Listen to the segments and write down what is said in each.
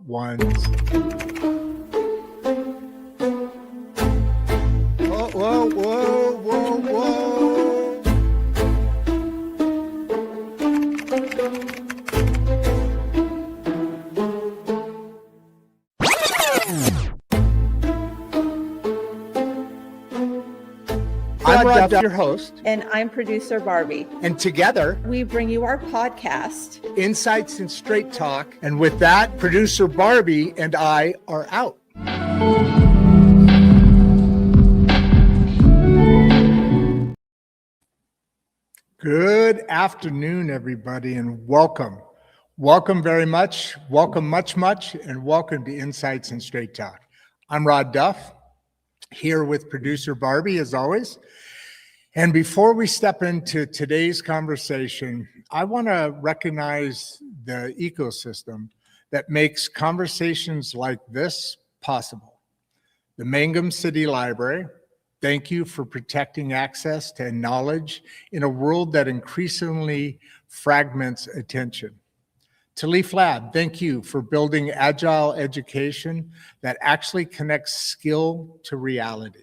ones. Whoa, whoa, whoa, whoa, whoa. I'm Rod Duff, your host. And I'm producer Barbie. And together, we bring you our podcast, Insights and Straight Talk. And with that, producer Barbie and I are out. Good afternoon, everybody, and welcome. Welcome very much. Welcome much, and welcome to Insights and Straight Talk. I'm Rod Duff, here with producer Barbie, as always. And before we step into today's conversation, I want to recognize the ecosystem that makes conversations like this possible. The Mangum City Library, thank you for protecting access to knowledge in a world that increasingly fragments attention. Leaf Lab, thank you for building agile education that actually connects skill to reality.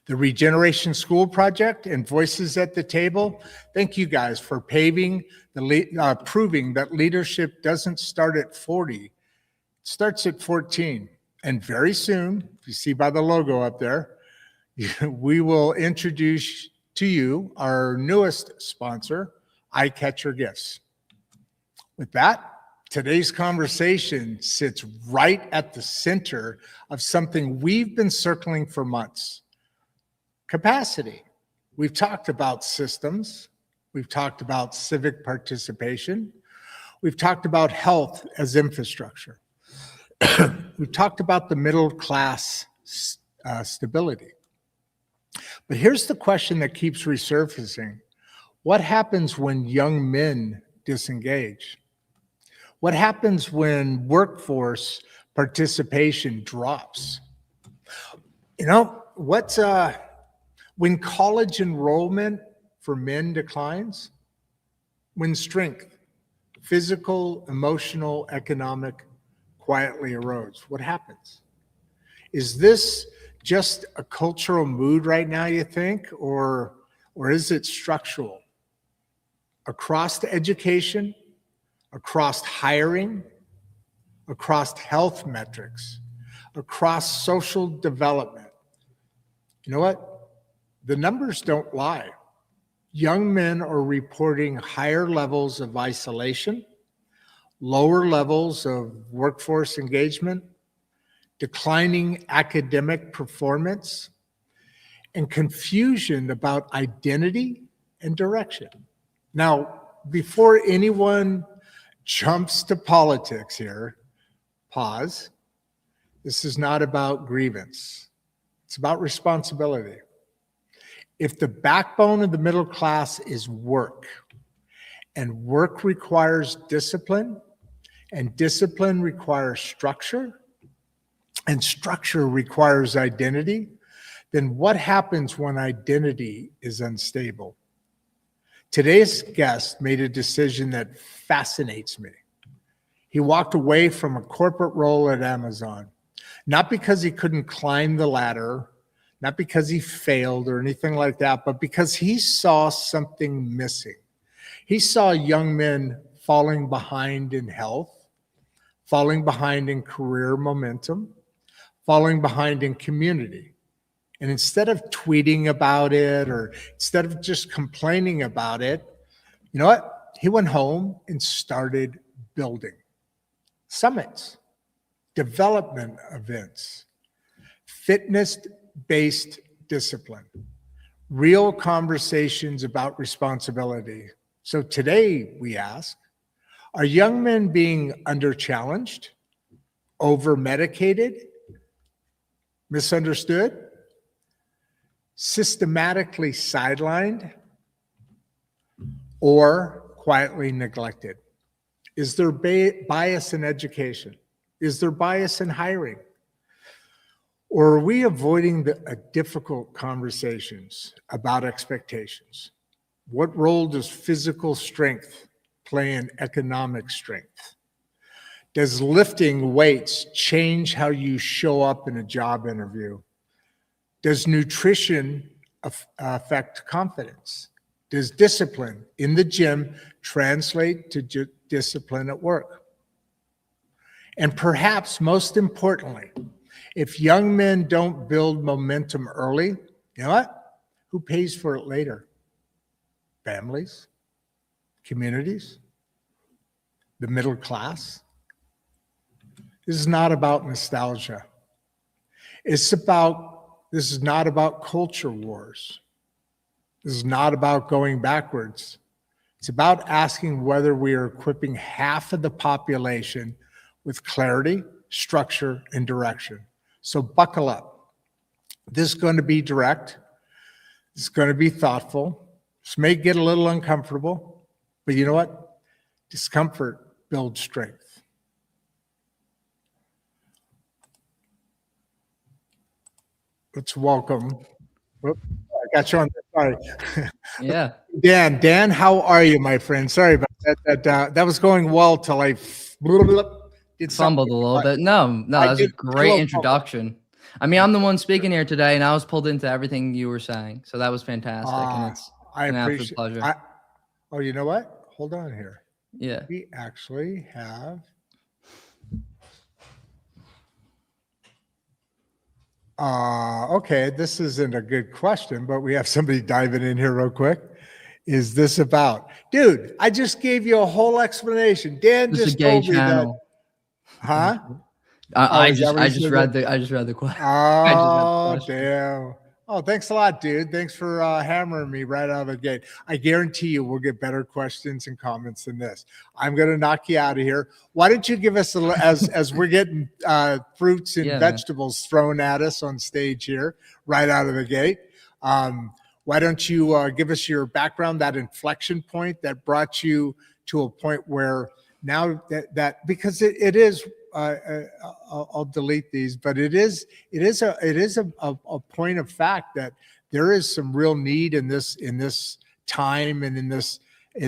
The Regeneration School Project and Voices at the Table, thank you guys for proving that leadership doesn't start at 40, it starts at 14. And very soon, if you see by the logo up there, we will introduce to you our newest sponsor, Eyecatcher Gifts. With that, today's conversation sits right at the center of something we've been circling for months. Capacity. We've talked about systems. We've talked about civic participation. We've talked about health as infrastructure. We've talked about the middle class stability. But here's the question that keeps resurfacing. What happens when young men disengage? What happens when workforce participation drops? You know, when college enrollment for men declines, when strength, physical, emotional, economic, quietly erodes, what happens? Is this just a cultural mood right now, you think, or is it structural? Across the education, across hiring, across health metrics, across social development. You know what? The numbers don't lie. Young men are reporting higher levels of isolation, lower levels of workforce engagement, declining academic performance, and confusion about identity and direction. Now, before anyone jumps to politics here, pause. This is not about grievance. It's about responsibility. If the backbone of the middle class is work, and work requires discipline, and discipline requires structure, and structure requires identity, then what happens when identity is unstable? Today's guest made a decision that fascinates me. He walked away from a corporate role at Amazon, not because he couldn't climb the ladder, not because he failed or anything like that, but because he saw something missing. He saw young men falling behind in health, falling behind in career momentum, falling behind in community. And instead of tweeting about it or instead of just complaining about it, you know what? He went home and started building summits, development events, fitness-based discipline, real conversations about responsibility. So today we ask, are young men being under-challenged, over-medicated, misunderstood, systematically sidelined, or quietly neglected? Is there bias in education? Is there bias in hiring? Or are we avoiding difficult conversations about expectations? What role does physical strength play in economic strength? Does lifting weights change how you show up in a job interview? Does nutrition affect confidence? Does discipline in the gym translate to discipline at work? And perhaps most importantly, if young men don't build momentum early, you know what? Who pays for it later? Families, communities, the middle class. This is not about nostalgia. This is not about culture wars. This is not about going backwards. It's about asking whether we are equipping half of the population with clarity, structure, and direction. So buckle up. This is going to be direct. It's going to be thoughtful. This may get a little uncomfortable, but you know what? Discomfort builds strength. Let's welcome. Whoop, I got you on there. Sorry. Yeah. Dan, how are you, my friend? Sorry about that. That was going well till I did Fumbled a little bit. No, that was a great introduction. I mean, I'm the one speaking here today, and I was pulled into everything you were saying. So that was fantastic. And it's an absolute pleasure. Oh, you know what? Hold on here. Yeah. We actually have... okay, this isn't a good question, but we have somebody diving in here real quick. Is this about? Dude, I just gave you a whole explanation. Dan just told me that. Huh? I just read the question. Oh, damn. Oh, thanks a lot, dude. Thanks for hammering me right out of the gate. I guarantee you we'll get better questions and comments than this. I'm going to knock you out of here. Why don't you give us, as we're getting fruits and vegetables thrown at us on stage here right out of the gate, why don't you give us your background, that inflection point that brought you to a point where now that because it is, I'll delete these, but it is a point of fact that there is some real need in this time and in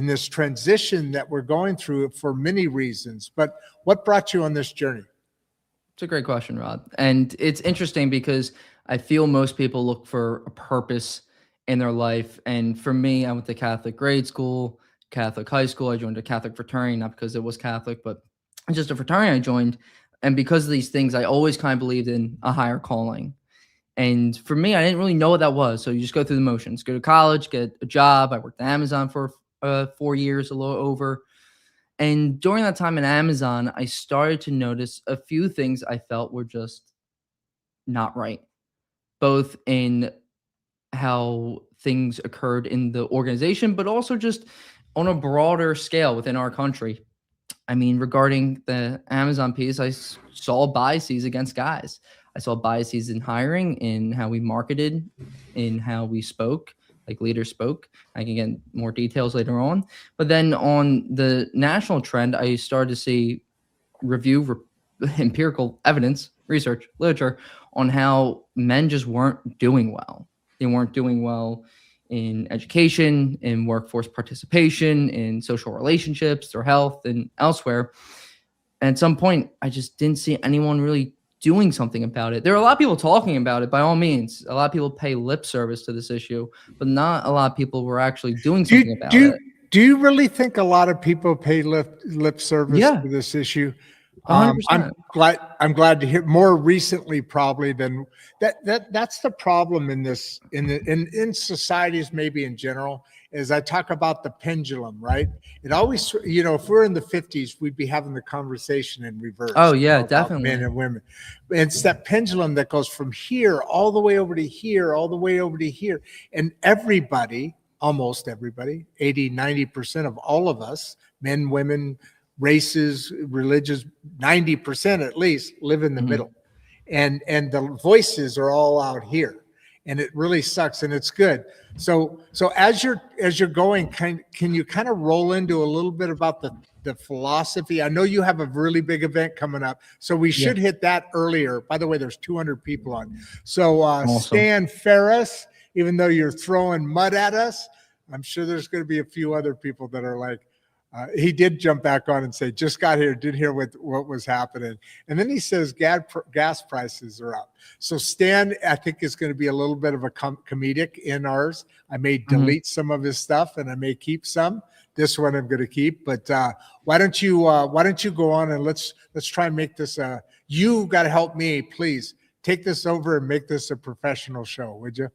this transition that we're going through for many reasons. But what brought you on this journey? It's a great question, Rod. And it's interesting because I feel most people look for a purpose in their life. And for me, I went to Catholic grade school, Catholic high school. I joined a Catholic fraternity, not because it was Catholic, but just a fraternity I joined. And because of these things, I always kind of believed in a higher calling. And for me, I didn't really know what that was. So you just go through the motions, go to college, get a job. I worked at Amazon for 4 years, a little over. And during that time at Amazon, I started to notice a few things I felt were just not right, both in how things occurred in the organization, but also just on a broader scale within our country. I mean, regarding the Amazon piece, I saw biases against guys. I saw biases in hiring, in how we marketed, in how we spoke, like leaders spoke. I can get more details later on. But then on the national trend, I started to see empirical evidence, research, literature on how men just weren't doing well. They weren't doing well in education, in workforce participation, in social relationships, their health, and elsewhere. And at some point, I just didn't see anyone really doing something about it. There are a lot of people talking about it, by all means. A lot of people pay lip service to this issue, but not a lot of people were actually doing something about it. Do you really think a lot of people pay lip service to this issue? 100%. I'm glad to hear. More recently, probably than that. That's the problem in this in societies, maybe in general. As I talk about the pendulum, right? It always, if we're in the 50s, we'd be having the conversation in reverse. Oh yeah, definitely. Men and women. It's that pendulum that goes from here all the way over to here, all the way over to here, and everybody, almost everybody, 80-90% of all of us, men, women, races, religions, 90% at least live in the middle, and the voices are all out here, and it really sucks, and it's good. So as you're going, can you kind of roll into a little bit about the philosophy? I know you have a really big event coming up, so we should hit that earlier. By the way, there's 200 people on. So awesome. Stan Ferris, even though you're throwing mud at us, I'm sure there's going to be a few other people that are like, He did jump back on and say, just got here, didn't hear what was happening. And then he says gas prices are up. So Stan, I think, is going to be a little bit of a comedic in ours. I may delete some of his stuff and I may keep some. This one I'm going to keep. But why don't you go on and let's try and make this you got to help me, please. Take this over and make this a professional show, would you?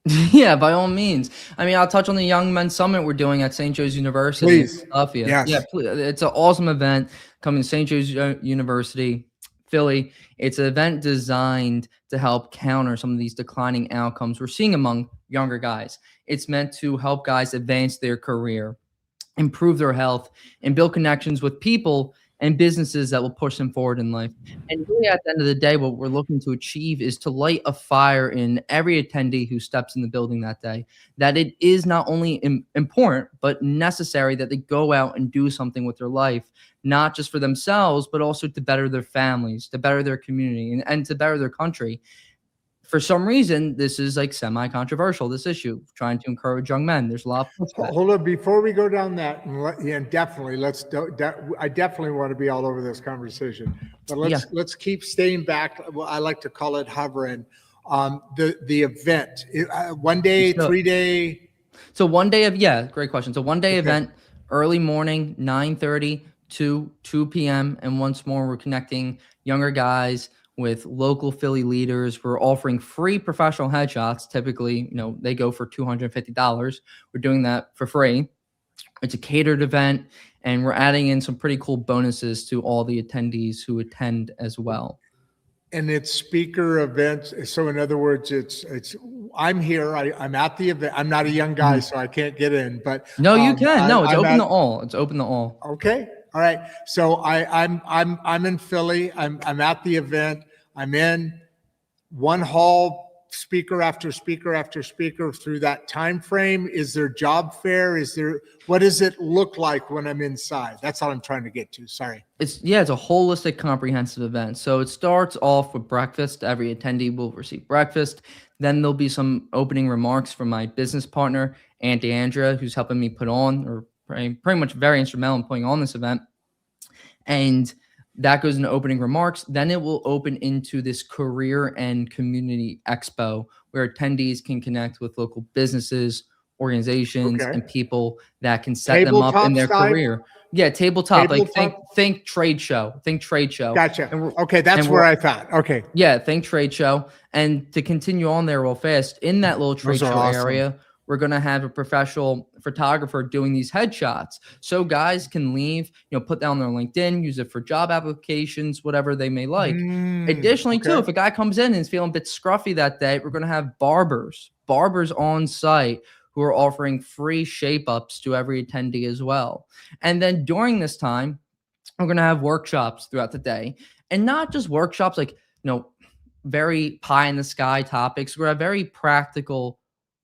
Yeah, by all means. I mean, I'll touch on the Young Men's Summit we're doing at St. Joe's University in Philadelphia. Yes. Yeah, it's an awesome event coming to St. Joe's University, Philly. It's an event designed to help counter some of these declining outcomes we're seeing among younger guys. It's meant to help guys advance their career, improve their health, and build connections with people and businesses that will push them forward in life. And really, at the end of the day, what we're looking to achieve is to light a fire in every attendee who steps in the building that day, that it is not only important, but necessary that they go out and do something with their life, not just for themselves, but also to better their families, to better their community, and to better their country. For some reason, this is like semi-controversial, this issue, trying to encourage young men. There's a lot of pushback. Hold on, before we go down that, and definitely, I definitely want to be all over this conversation, but let's keep staying back. Well, I like to call it hovering. The event, 1 day, 3 day. So great question. So 1 day event, early morning, 9:30 to 2 p.m. And once more, we're connecting younger guys with local Philly leaders. We're offering free professional headshots. Typically, they go for $250. We're doing that for free. It's a catered event, and we're adding in some pretty cool bonuses to all the attendees who attend as well. And it's speaker events. So in other words, I'm here. I'm at the event. I'm not a young guy, so I can't get in. But no, you can. No, it's open to all. It's open to all. Okay. All right. So I'm in Philly. I'm at the event. I'm in one hall, speaker after speaker after speaker through that time frame. Is there job fair? What does it look like when I'm inside? That's all I'm trying to get to. Sorry. It's a holistic, comprehensive event. So it starts off with breakfast. Every attendee will receive breakfast. Then there'll be some opening remarks from my business partner, Auntie Andrea, who's helping me put on, or pretty much very instrumental in putting on this event. And that goes into opening remarks. Then it will open into this career and community expo where attendees can connect with local businesses, organizations, and people that can set them up in their career. Yeah, tabletop. Like think trade show. Think trade show. Gotcha. Okay, that's where I thought. Okay. Yeah, think trade show. And to continue on there real fast, in that little trade show area, we're going to have a professional photographer doing these headshots. So guys can leave, put down their LinkedIn, use it for job applications, whatever they may like. Additionally, too, if a guy comes in and is feeling a bit scruffy that day, we're going to have barbers on site who are offering free shape-ups to every attendee as well. And then during this time, we're going to have workshops throughout the day. And not just workshops like, very pie-in-the-sky topics. We're going to have very practical,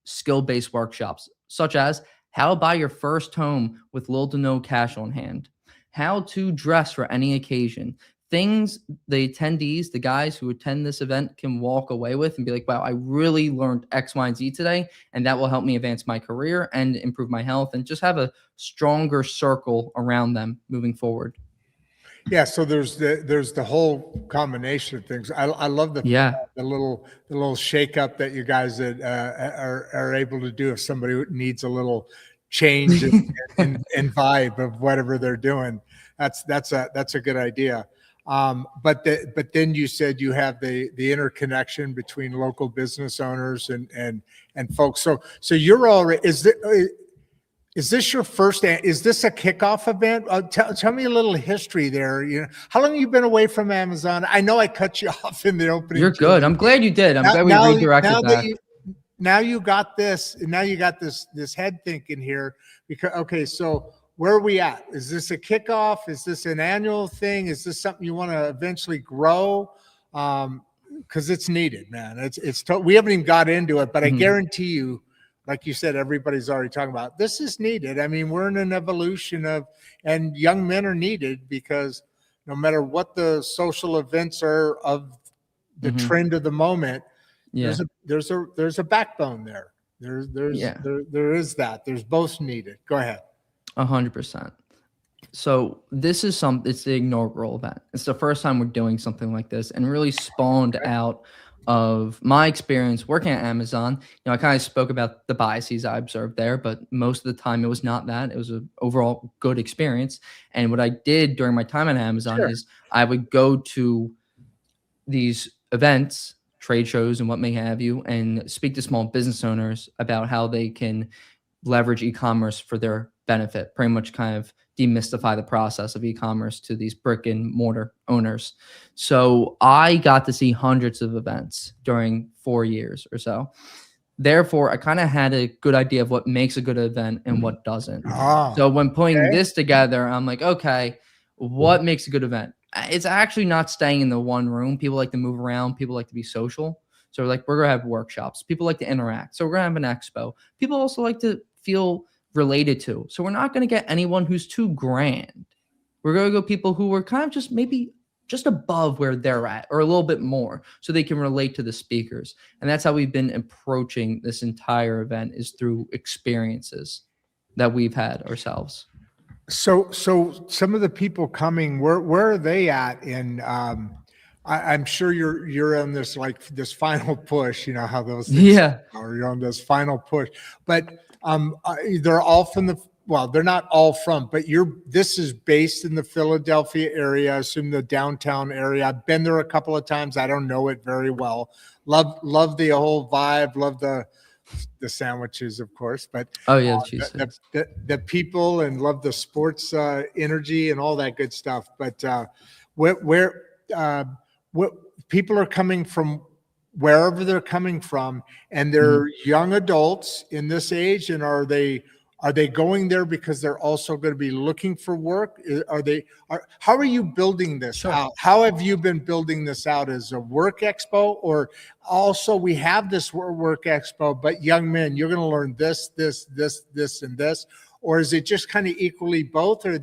skill-based workshops, such as how to buy your first home with little to no cash on hand, how to dress for any occasion, things the attendees, the guys who attend this event can walk away with and be like, wow, I really learned X, Y, and Z today, and that will help me advance my career and improve my health and just have a stronger circle around them moving forward. Yeah, so there's the whole combination of things. I love the little shake up that you guys are able to do if somebody needs a little change and vibe of whatever they're doing. That's a good idea. But then you said you have the interconnection between local business owners and folks. So you're already is this your first? Is this a kickoff event? Tell me a little history there. How long have you been away from Amazon? I know I cut you off in the opening. You're good. I'm glad you did. I'm glad we redirected that. Now you got this. Now you got this head thinking here. So where are we at? Is this a kickoff? Is this an annual thing? Is this something you want to eventually grow? Because it's needed, man. We haven't even got into it, but I guarantee you, like you said, everybody's already talking about this is needed. I mean, we're in an evolution and young men are needed because no matter what the social events are of the trend of the moment, there's a backbone there. There is that. There's both needed. Go ahead. 100%. So this is it's the inaugural event. It's the first time we're doing something like this, and really spawned out of my experience working at Amazon. I kind of spoke about the biases I observed there, but most of the time it was not that. It was an overall good experience. And what I did during my time at Amazon Sure. is I would go to these events, trade shows, and what may have you, and speak to small business owners about how they can leverage e-commerce for their benefit, pretty much kind of demystify the process of e-commerce to these brick and mortar owners. So I got to see hundreds of events during 4 years or so. Therefore, I kind of had a good idea of what makes a good event and what doesn't. Ah, So when putting okay. this together, I'm like, okay, what makes a good event? It's actually not staying in the one room. People like to move around. People like to be social. So like we're gonna have workshops. People like to interact. So we're gonna have an expo. People also like to feel related to. So we're not gonna get anyone who's too grand. We're gonna go people who are kind of just maybe just above where they're at or a little bit more so they can relate to the speakers. And that's how we've been approaching this entire event, is through experiences that we've had ourselves. So some of the people coming, where are they at in, I'm sure you're on this, like this final push, you know how those things Yeah. are, you're on this final push, but they're all from they're not all from, but this is based in the Philadelphia area, I assume the downtown area. I've been there a couple of times. I don't know it very well. Love the whole vibe, love the sandwiches, of course, but Oh yeah, the cheese the, sticks. the people, and love the sports energy and all that good stuff. But where what people are coming from, wherever they're coming from, and they're young adults in this age, and are they going there because they're also going to be looking for work? How are you building this Sure. out? How have you been building this out as a work expo, or also we have this work expo, but young men, you're going to learn this, and this, or is it just kind of equally both? Or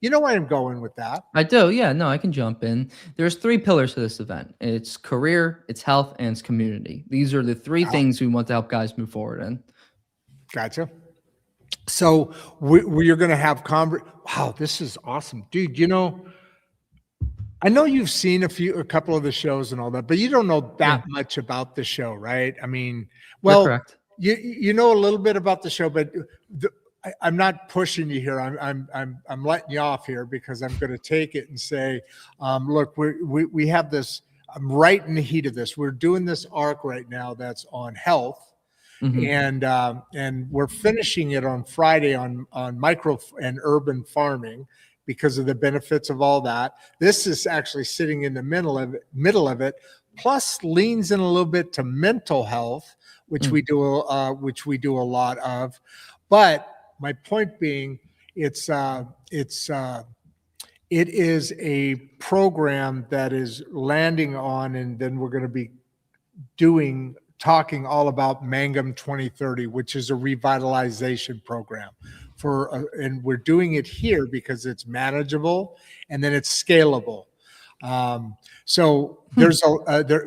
you know where I'm going with that? I do. Yeah, no, I can jump in. There's 3 pillars to this event. It's career, it's health, and it's community. These are the 3 things we want to help guys move forward in. Gotcha. So we're going to have wow, this is awesome, dude. I know you've seen a couple of the shows and all that, but you don't know that much about the show, right? I mean, You're correct. you know a little bit about the show, but I'm not pushing you here. I'm letting you off here because I'm going to take it and say, look, we have this. I'm right in the heat of this. We're doing this arc right now that's on health. And we're finishing it on Friday on micro and urban farming because of the benefits of all that. This is actually sitting in the middle of it, plus leans in a little bit to mental health, which we do a lot of. But my point being, it is a program that is landing on, and then we're going to be talking all about Mangum 2030, which is a revitalization program and we're doing it here because it's manageable and then it's scalable. So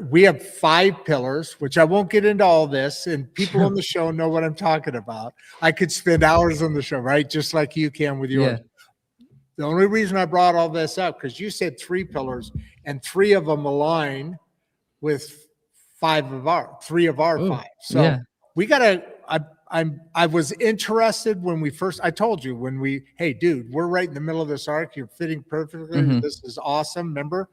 we have 5 pillars, which I won't get into all this, and people on the show know what I'm talking about. I could spend hours on the show, right? Just like you can with yours. Yeah. The only reason I brought all this up, because you said 3 pillars and 3 of them align with 3 of our 5. So we gotta. I was interested when I told you hey, dude, we're right in the middle of this arc. You're fitting perfectly. This is awesome. Remember?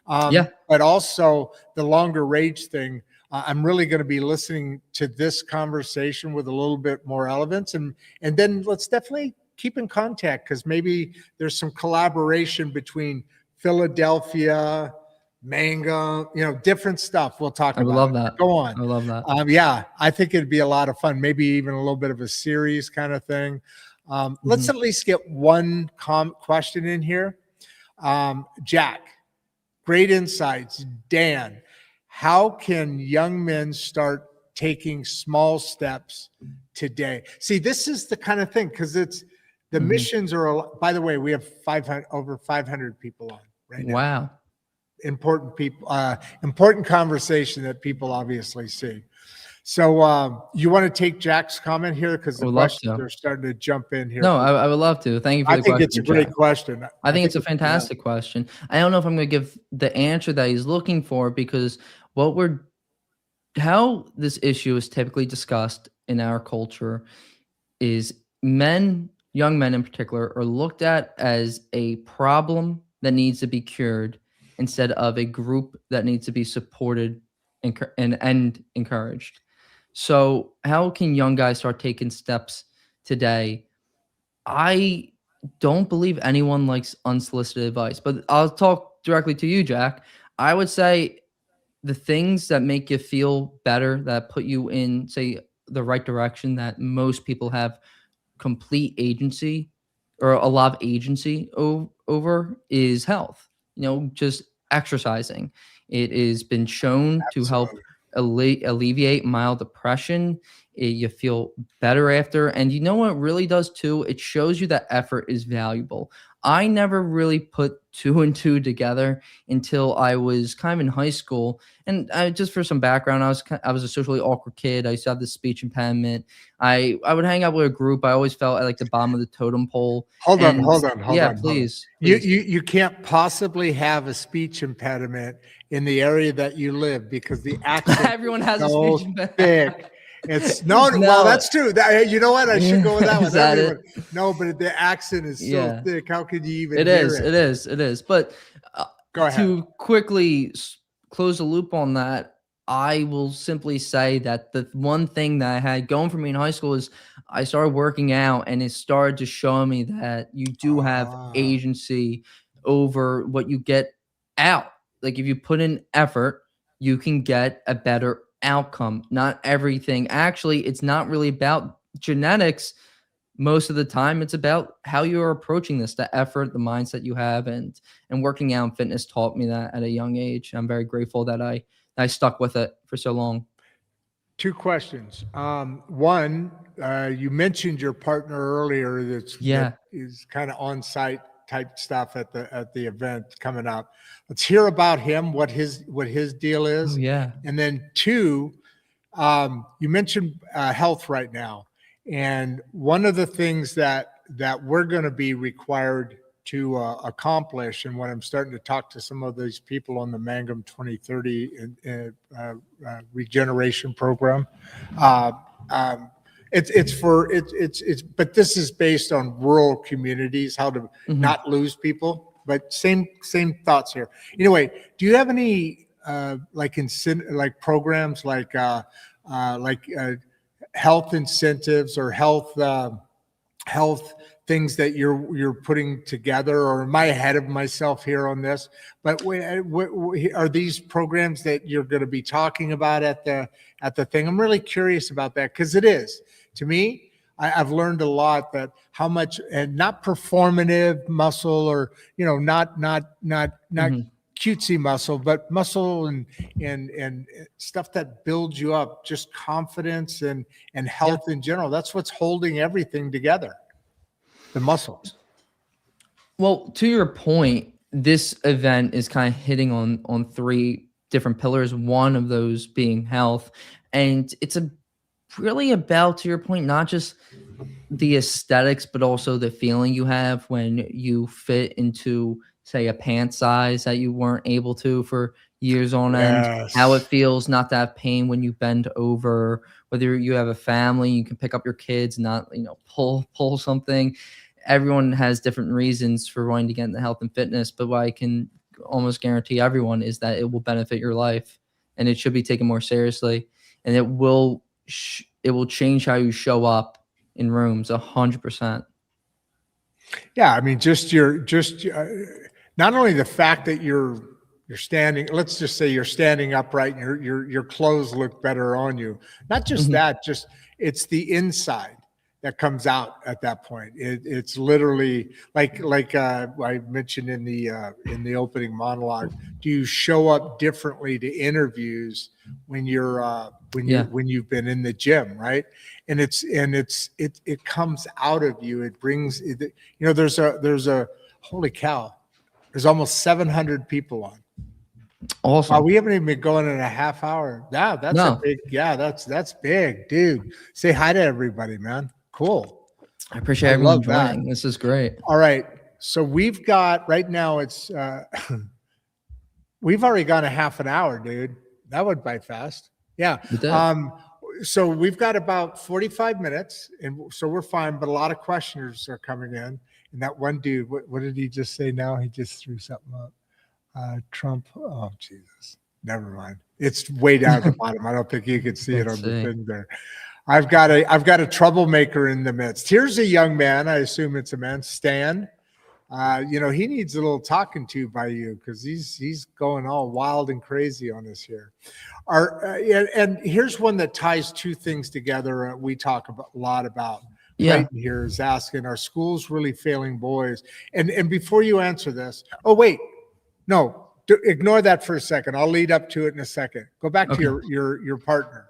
But also the longer range thing. I'm really going to be listening to this conversation with a little bit more relevance, and then let's definitely keep in contact, because maybe there's some collaboration between Philadelphia, Manga, different stuff we'll talk about. I would love that. Go on. I love that. Yeah, I think it'd be a lot of fun. Maybe even a little bit of a series kind of thing. Let's at least get one question in here. Jack, great insights. Dan, how can young men start taking small steps today? See, this is the kind of thing, because the missions are, by the way, we have over 500 people on right now. Wow. Important people, important conversation that people obviously see. So you want to take Jack's comment here because I the would love questions to. are starting to jump in here. No, I would love to. Thank you for I the think question, it's a great Jack. question. I think it's a yeah. fantastic question. I don't know if I'm going to give the answer that he's looking for because how this issue is typically discussed in our culture is young men in particular, are looked at as a problem that needs to be cured instead of a group that needs to be supported and encouraged. So, how can young guys start taking steps today? I don't believe anyone likes unsolicited advice, but I'll talk directly to you, Jack. I would say the things that make you feel better, that put you in, say, the right direction, that most people have complete agency or a lot of agency over is health. Just exercising. It has been shown to help Absolutely. alleviate mild depression. You feel better after. And you know what it really does too? It shows you that effort is valuable. I never really put two and two together until I was kind of in high school. And just for some background, I was a socially awkward kid. I used to have this speech impediment. I would hang out with a group. I always felt at like the bottom of the totem pole. Hold on, And hold on, hold yeah, on, hold on. please. You can't possibly have a speech impediment in the area that you live because the accent Everyone has a so speech impediment. thick. It's no, No. well, that's true. You know what? I should go with that one. Is that Everyone. it? No, but the accent is so Yeah. thick. How could you even It hear is. it? It is. But Go ahead. to quickly close the loop on that, I will simply say that the one thing that I had going for me in high school is I started working out, and it started to show me that you do have Ah. agency over what you get out. Like if you put in effort, you can get a better outcome. Not everything. Actually, it's not really about genetics. Most of the time, it's about how you're approaching this, the effort, the mindset you have, and working out and fitness taught me that at a young age. I'm very grateful that I stuck with it for so long. Two questions. One, you mentioned your partner earlier. That is kind of on-site type stuff at the event coming up. Let's hear about him. What his deal is. Oh, yeah. And then two, you mentioned health right now, and one of the things that we're going to be required to accomplish, and when I'm starting to talk to some of these people on the Mangum 2030 regeneration program, but this is based on rural communities, how to not lose people. But same thoughts here. Anyway, do you have any like programs like health incentives or health things that you're putting together, or am I ahead of myself here on this? But are these programs that you're going to be talking about at the thing? I'm really curious about that because it is, to me, I've learned a lot that how much, and not performative muscle, or not cutesy muscle, but muscle and stuff that builds you up, just confidence and health in general. That's what's holding everything together. The muscles. Well, to your point, this event is kind of hitting on three different pillars, one of those being health. And it's really about, to your point, not just the aesthetics, but also the feeling you have when you fit into, say, a pant size that you weren't able to for years on end, how it feels not to have pain when you bend over, whether you have a family, you can pick up your kids, not, pull something. Everyone has different reasons for wanting to get into health and fitness, but what I can almost guarantee everyone is that it will benefit your life, and it should be taken more seriously, and it will change how you show up in rooms 100%. Yeah, I mean, not only the fact that you're standing, let's just say you're standing upright and your clothes look better on you. Not just that, just it's the inside that comes out at that point. It's literally like I mentioned in the opening monologue. Do you show up differently to interviews when you've been in the gym, right? And it comes out of you. It brings there's a holy cow. There's almost 700 people on. Awesome. we haven't even been going in a half hour. Yeah, that's a No, big, that's big, dude. Say hi to everybody, man. Cool. I appreciate I everyone love that. joining. This is great. All right. So we've got right now it's we've already gone a half an hour, dude. That went by fast. Yeah. We did. So we've got about 45 minutes, and so we're fine, but a lot of questioners are coming in. And that one dude, what did he just say now? He just threw something up. Trump. Oh, Jesus. Never mind. It's way down at the bottom. I don't think you can see it on the thing there. I've got a troublemaker in the midst. Here's a young man. I assume it's a man. Stan. He needs a little talking to by you because he's going all wild and crazy on us here. And here's one that ties two things together. We talk a lot about. Clayton here is asking, are schools really failing boys? And before you answer this, oh wait, no, ignore that for a second. I'll lead up to it in a second. Go back to your partner.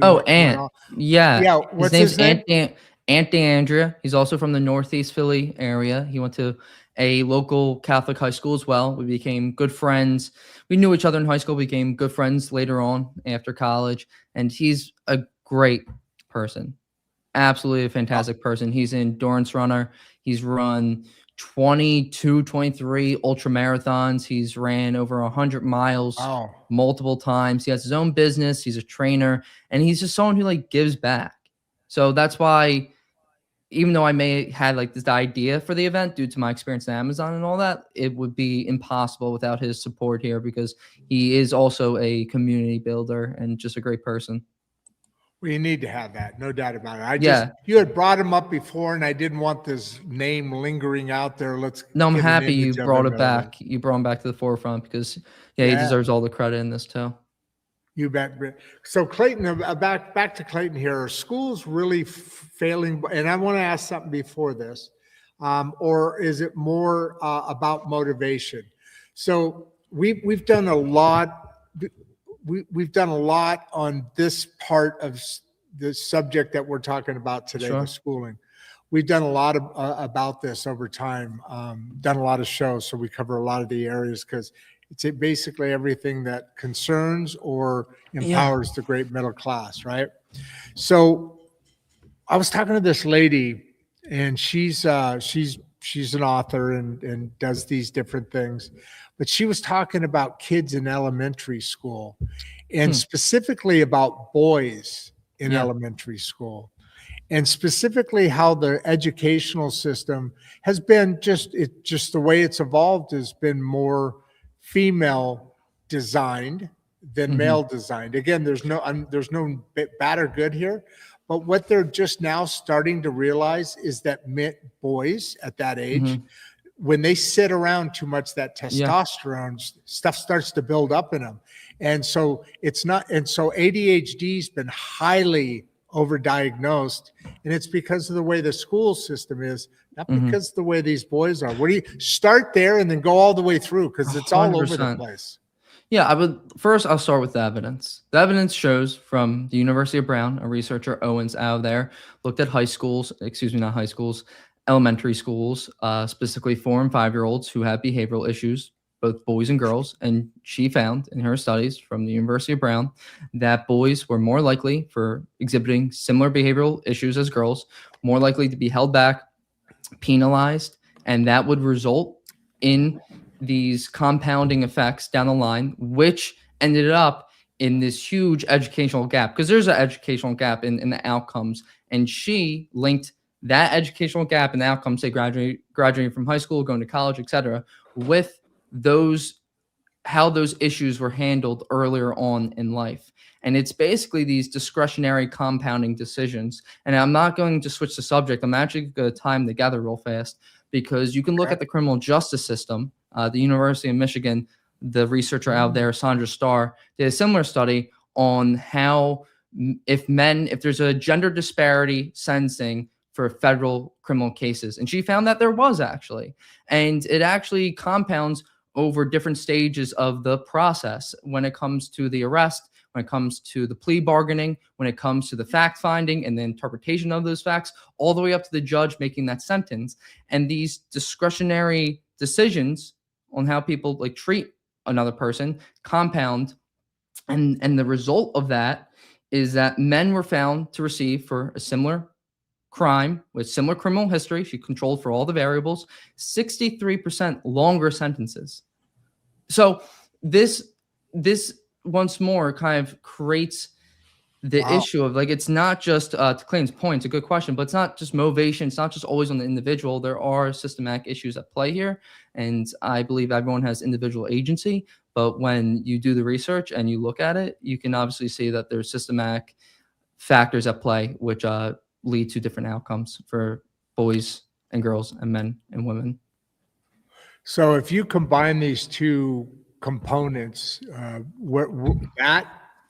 Ant. Yeah. What's his name's name? Ant DeAndrea. He's also from the Northeast Philly area. He went to a local Catholic high school as well. We became good friends. We knew each other in high school, became good friends later on after college. And he's a great person. Absolutely a fantastic person. He's an endurance runner. He's run 22, 23 ultra marathons. He's ran over 100 miles multiple times. He has his own business. He's a trainer, and he's just someone who gives back. So that's why, even though I may had this idea for the event due to my experience in Amazon and all that, it would be impossible without his support here because he is also a community builder and just a great person. Well, you need to have that, no doubt about it. You had brought him up before, and I didn't want this name lingering out there. I'm happy you brought it back. You brought him back to the forefront because, he deserves all the credit in this too. You bet. So Clayton, back to Clayton here. Are schools really failing? And I want to ask something before this, or is it more about motivation? So we've done a lot. We've done a lot on this part of the subject that we're talking about today, the schooling. We've done a lot about this over time, done a lot of shows, so we cover a lot of the areas because it's basically everything that concerns or empowers the great middle class, right? So I was talking to this lady, and she's an author and does these different things. But she was talking about kids in elementary school and specifically about boys in elementary school, and specifically how the educational system has been just the way it's evolved has been more female designed than male designed. Again, there's no bad or good here, but what they're just now starting to realize is that boys at that age, when they sit around too much, that testosterone stuff starts to build up in them. And so ADHD's been highly overdiagnosed, and it's because of the way the school system is, not because of the way these boys are. What do you start there and then go all the way through? Because it's all over the place. Yeah, I'll start with the evidence. The evidence shows from the University of Brown, a researcher, Owens, out there, looked at elementary schools, specifically 4 and 5-year-olds who have behavioral issues, both boys and girls. And she found in her studies from the University of Brown that boys were more likely for exhibiting similar behavioral issues as girls, more likely to be held back, penalized, and that would result in these compounding effects down the line, which ended up in this huge educational gap, because there's an educational gap in the outcomes. And she linked that educational gap and the outcomes, say graduating from high school, going to college, etc., with how those issues were handled earlier on in life. And it's basically these discretionary compounding decisions. And I'm not going to switch the subject. I'm actually going to tie them together real fast, because you can look at the criminal justice system. The University of Michigan, the researcher out there, Sandra Starr, did a similar study on how if there's a gender disparity sentencing for federal criminal cases. And she found that there was actually. And it actually compounds over different stages of the process when it comes to the arrest, when it comes to the plea bargaining, when it comes to the fact finding and the interpretation of those facts, all the way up to the judge making that sentence. And these discretionary decisions on how people treat another person, compound, and the result of that is that men were found to receive for a similar crime with similar criminal history, she controlled for all the variables, 63% longer sentences. So this once more kind of creates the Wow. issue of like, it's not just to Clayton's point, it's a good question, but it's not just motivation, it's not just always on the individual. There are systematic issues at play here, and I believe everyone has individual agency. But when you do the research and you look at it, you can obviously see that there's systematic factors at play which lead to different outcomes for boys and girls and men and women. So if you combine these two components, that,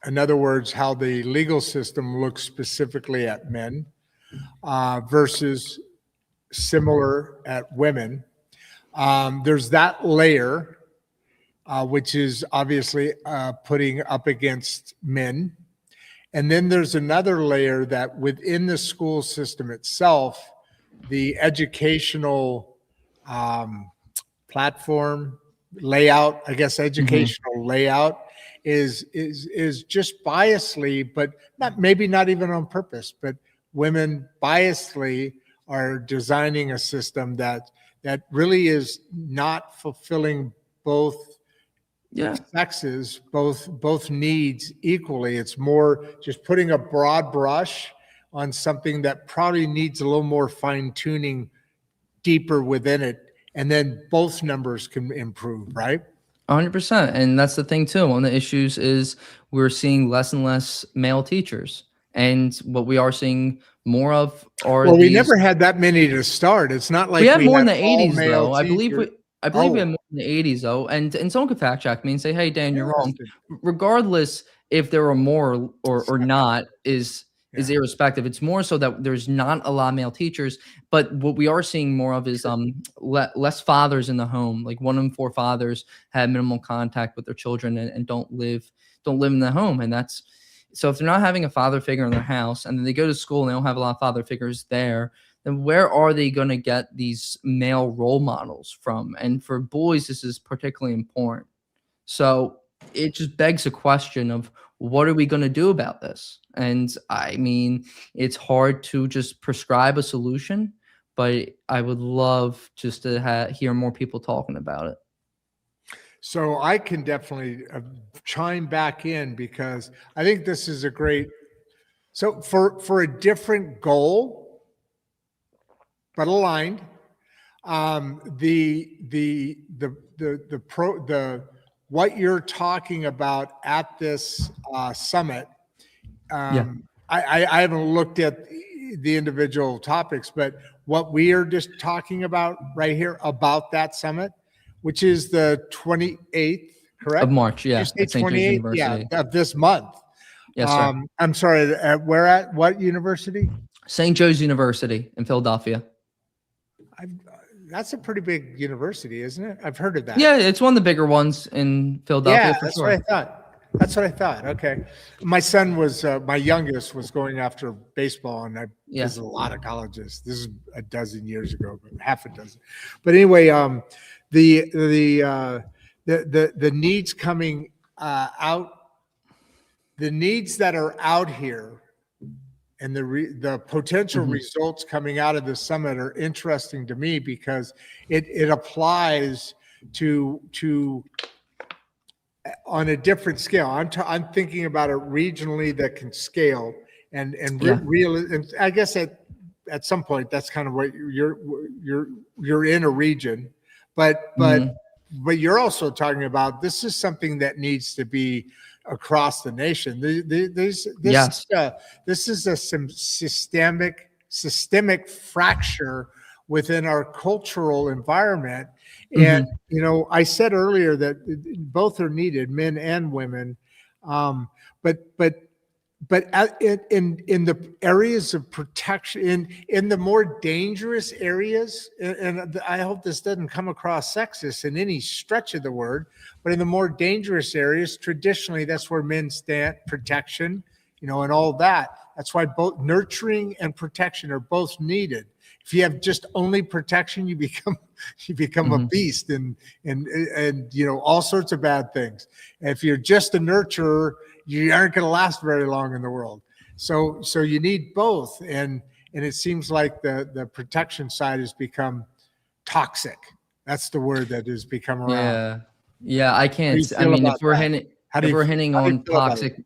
in other words, how the legal system looks specifically at men versus similar at women, there's that layer, which is obviously putting up against men. And then there's another layer that within the school system itself, the educational platform layout, I guess, educational layout is just biasly, but maybe not even on purpose, but women biasly are designing a system that really is not fulfilling both sexes, both needs equally. It's more just putting a broad brush on something that probably needs a little more fine tuning deeper within it. And then both numbers can improve, right? 100%. And that's the thing too. One of the issues is we're seeing less and less male teachers. And what we are seeing more of are we never had that many to start. It's not like we had more in the all 80s male though. I believe teachers. we had more in the 80s though. And someone could fact check me and say, hey, Dan, you're wrong. Regardless if there were more or not is irrespective. It's more so that there's not a lot of male teachers, but what we are seeing more of is less fathers in the home. Like 1 in 4 fathers have minimal contact with their children and don't live in the home. And that's so if they're not having a father figure in their house and then they go to school and they don't have a lot of father figures there, then where are they going to get these male role models from? And for boys, this is particularly important. So it just begs a question of what are we going to do about this? And I mean, it's hard to just prescribe a solution, but I would love just to hear more people talking about it. So I can definitely chime back in because I think this is a great, so for a different goal, but aligned, what you're talking about at this summit, I haven't looked at the individual topics, but what we are just talking about right here about that summit, which is the 28th, correct? Of March, yeah, at St. Joe's University. Yeah, of this month. Yes, sir. I'm sorry, where at what university? St. Joe's University in Philadelphia. That's a pretty big university, isn't it? I've heard of that. Yeah, it's one of the bigger ones in Philadelphia. Yeah, that's what I thought. That's what I thought. Okay. My son was, my youngest was going after baseball, and I visited a lot of colleges. This is a dozen years ago, but half a dozen. But anyway, the needs coming out, the needs that are out here, and the potential results coming out of the summit are interesting to me because it applies to on a different scale. I'm thinking about it regionally that can scale and real. And I guess at some point that's kind of what you're in a region, but you're also talking about this is something that needs to be across the nation. This is a systemic fracture within our cultural environment. And, I said earlier that both are needed, men and women. But in the areas of protection, in the more dangerous areas, and I hope this doesn't come across sexist in any stretch of the word, but in the more dangerous areas, traditionally, that's where men stand, protection, and all that. That's why both nurturing and protection are both needed. If you have just only protection, you become a Mhm. beast and all sorts of bad things. If you're just a nurturer, you aren't going to last very long in the world. So you need both, and it seems like the protection side has become toxic. That's the word that has become around. Yeah, I How do can't you I feel mean, about that? if we're hitting How do you on feel about it?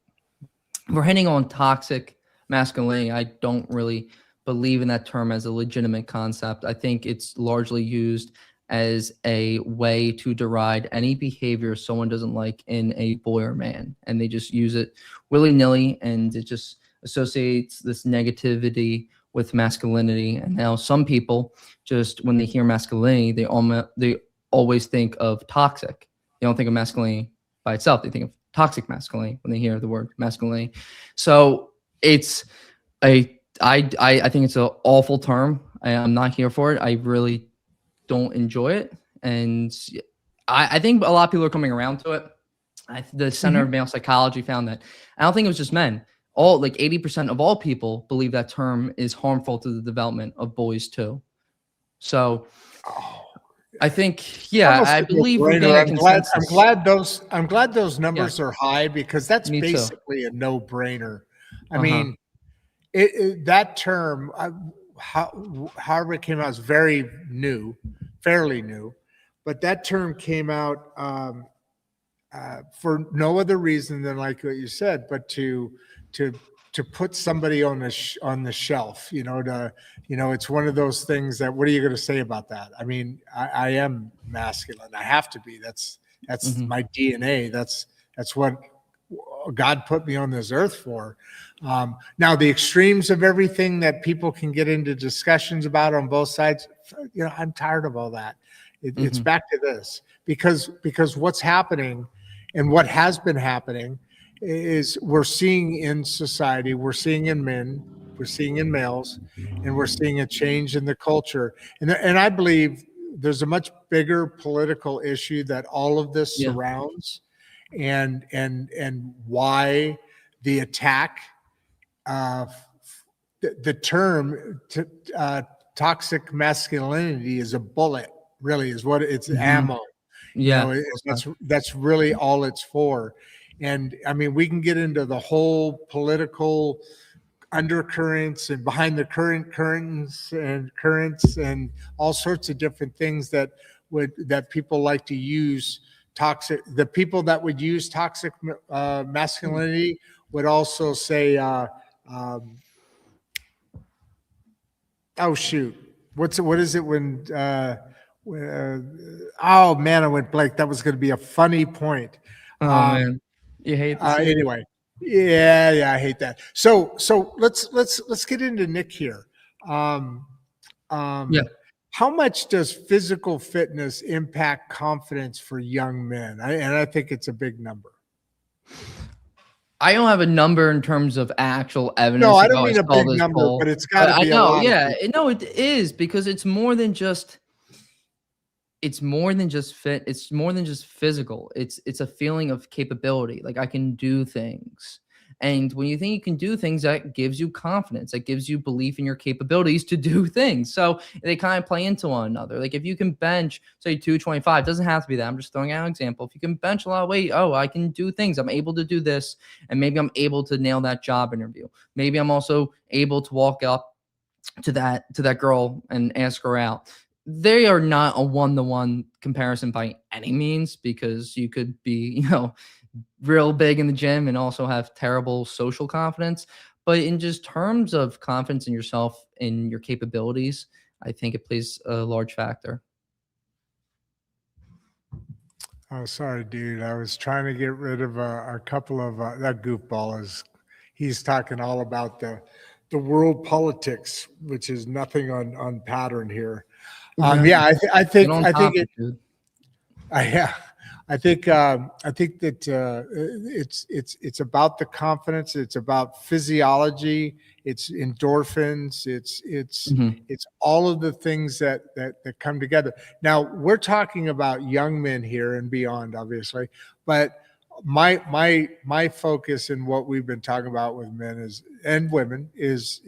toxic masculinity, I don't really believe in that term as a legitimate concept. I think it's largely used as a way to deride any behavior someone doesn't like in a boy or man, and they just use it willy-nilly, and it just associates this negativity with masculinity. And now some people, just when they hear masculinity, they always think of toxic. They don't think of masculinity by itself. They think of toxic masculinity when they hear the word masculinity. So it's I think it's an awful term. I'm not here for it. I really don't enjoy it, and I think a lot of people are coming around to it. The Center of Mhm. Male Psychology found that I don't think it was just men. All like 80% of all people believe that term is harmful to the development of boys too. So Oh, I think, it's yeah, almost I a believe we're no-brainer. getting a I'm glad. I'm consensus. glad those. I'm glad those Yeah, numbers are high because that's me too. basically a no-brainer. I Uh-huh. mean, that term, however it came out, is very new, fairly new, but that term came out for no other reason than like what you said, but to to put somebody on on the shelf. It's one of those things that. What are you going to say about that? I mean, I am masculine. I have to be. That's Mhm. my DNA. That's what God put me on this earth for. Now, the extremes of everything that people can get into discussions about on both sides, I'm tired of all that. It's Mhm. back to this because what's happening and what has been happening is we're seeing in society, we're seeing in men, we're seeing in males, and we're seeing a change in the culture. And I believe there's a much bigger political issue that all of this Yeah. surrounds, and why the attack. Uh, the term toxic masculinity is a bullet. Really, is what it's Mhm. ammo. Yeah. That's really all it's for. And I mean, we can get into the whole political undercurrents and behind the currents and all sorts of different things that people like to use toxic. The people that would use toxic masculinity would also say, um, "Oh shoot, what is it when?" Oh man, I went blank. That was going to be a funny point. Oh, Um, man. You hate to see it. Anyway, yeah, I hate that. So let's get into Nick here. Um, Yeah. um, how much does physical fitness impact confidence for young men? I think it's a big number. I don't have a number in terms of actual No, evidence, I like, don't "Oh, I mean a saw big this number, but poll," it's got but to I be a know, lot of yeah, people. no, it is because it's more than just physical. It's a feeling of capability, like, I can do things, and when you think you can do things, that gives you confidence, that gives you belief in your capabilities to do things, so they kinda play into one another. Like, if you can bench, say, 225, doesn't have to be that, I'm just throwing out an example. If you can bench a lot of weight, "Oh, I can do things, I'm able to do this, and maybe I'm able to nail that job interview. Maybe I'm also able to walk up to that girl and ask her out." They are not a one-to-one comparison by any means, because you could be, real big in the gym and also have terrible social confidence. But in just terms of confidence in yourself and your capabilities, I think it plays a large factor. Oh, sorry, dude. I was trying to get rid of a couple of that goofball is. He's talking all about the world politics, which is nothing on pattern here. Yeah, Get on I think topic, it. dude. Yeah, I think that it's about the confidence. It's about physiology. It's endorphins. Mhm. It's all of the things that come together. Now we're talking about young men here and beyond, obviously, but my focus and what we've been talking about with men is and women is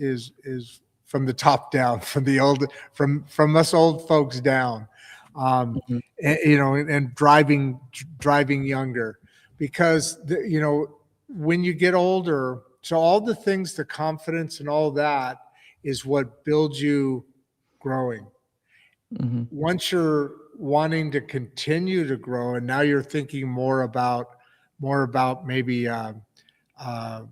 from the top down, from us old folks down, Mhm. and driving younger, because when you get older, so all the things, the confidence and all that is what builds you growing. Mhm. Once you're wanting to continue to grow, and now you're thinking more about maybe uh, uh,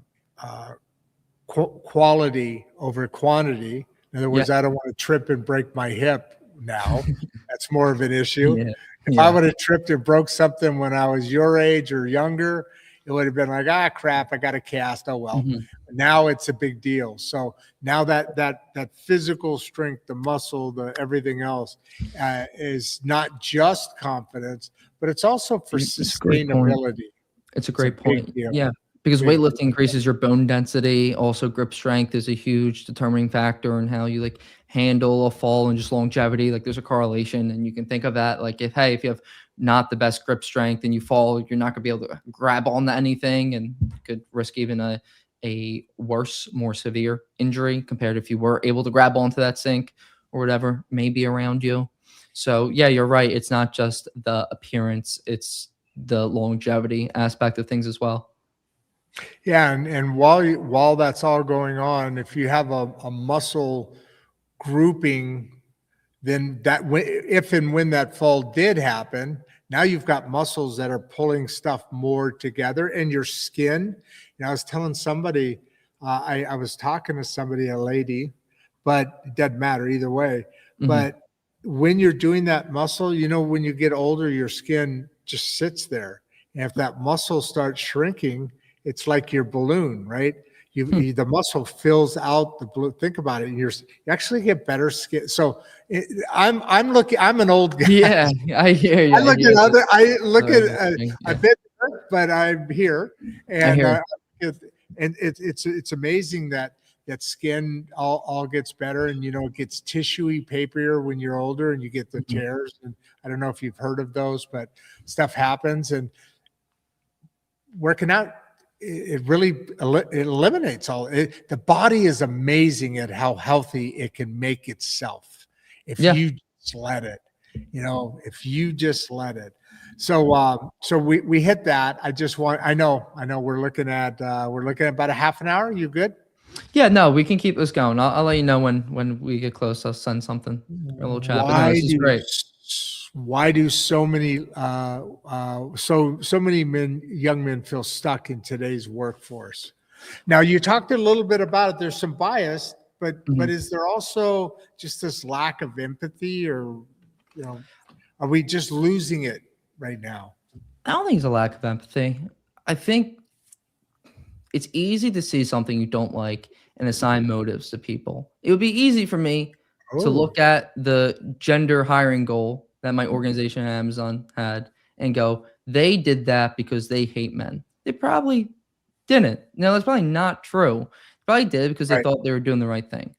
quality over quantity. In other Yeah. words, I don't want to trip and break my hip now. That's more of an issue. Yeah. If I Yeah. would have tripped and broke something when I was your age or younger, it would have been like, crap, I got a cast. Oh well. Mhm. Now it's a big deal. So now that physical strength, the muscle, the everything else, is not just confidence, but it's also for It's a great point. sustainability. It's a It's a great big point. deal. Yeah, because Big weightlifting deal. increases your bone density. Also, grip strength is a huge determining factor in how you like handle a fall and just longevity. Like there's a correlation, and you can think of that like if you have not the best grip strength and you fall, you're not gonna be able to grab on to anything, and could risk even a worse, more severe injury compared if you were able to grab onto that sink or whatever may be around you. So yeah, you're right. It's not just the appearance; it's the longevity aspect of things as well. Yeah, and while that's all going on, if you have a muscle grouping, then if and when that fall did happen, now you've got muscles that are pulling stuff more together, and your skin. I was telling somebody, I was talking to somebody, a lady, but it doesn't matter either way. Mhm. But when you're doing that muscle, when you get older, your skin just sits there. And if that muscle starts shrinking, it's like your balloon, right? Hmm. The muscle fills out the balloon. Think about it. You actually get better skin. So I'm an old guy. Yeah, I hear you. I look at I look Other at, thing. Yeah, I've been there, but I'm here, I and hear. it's amazing that skin all gets better, and it gets tissuey, paperier when you're older, and you get the Mhm. tears. And I don't know if you've heard of those, but stuff happens, and working out, it really it eliminates all it. The body is amazing at how healthy it can make itself if Yeah, you just let it. If you just let it. So we hit that. I know we're looking at about a half an hour. You good? yeah. No, we can keep this going. I'll let you know when we get close. I'll send something or a little chat. But no, Why this is do great. why do so many young men feel stuck in today's workforce? Now, you talked a little bit about it. There's some bias, but Mhm. is there also just this lack of empathy, or are we just losing it right now? I don't think it's a lack of empathy. I think it's easy to see something you don't like and assign motives to people. It would be easy for me to Oh, look at the gender hiring goal that my organization at Amazon had and go, they did that because they hate men. They probably didn't. No, that's probably not true. They probably did because they right. thought they were doing the right thing.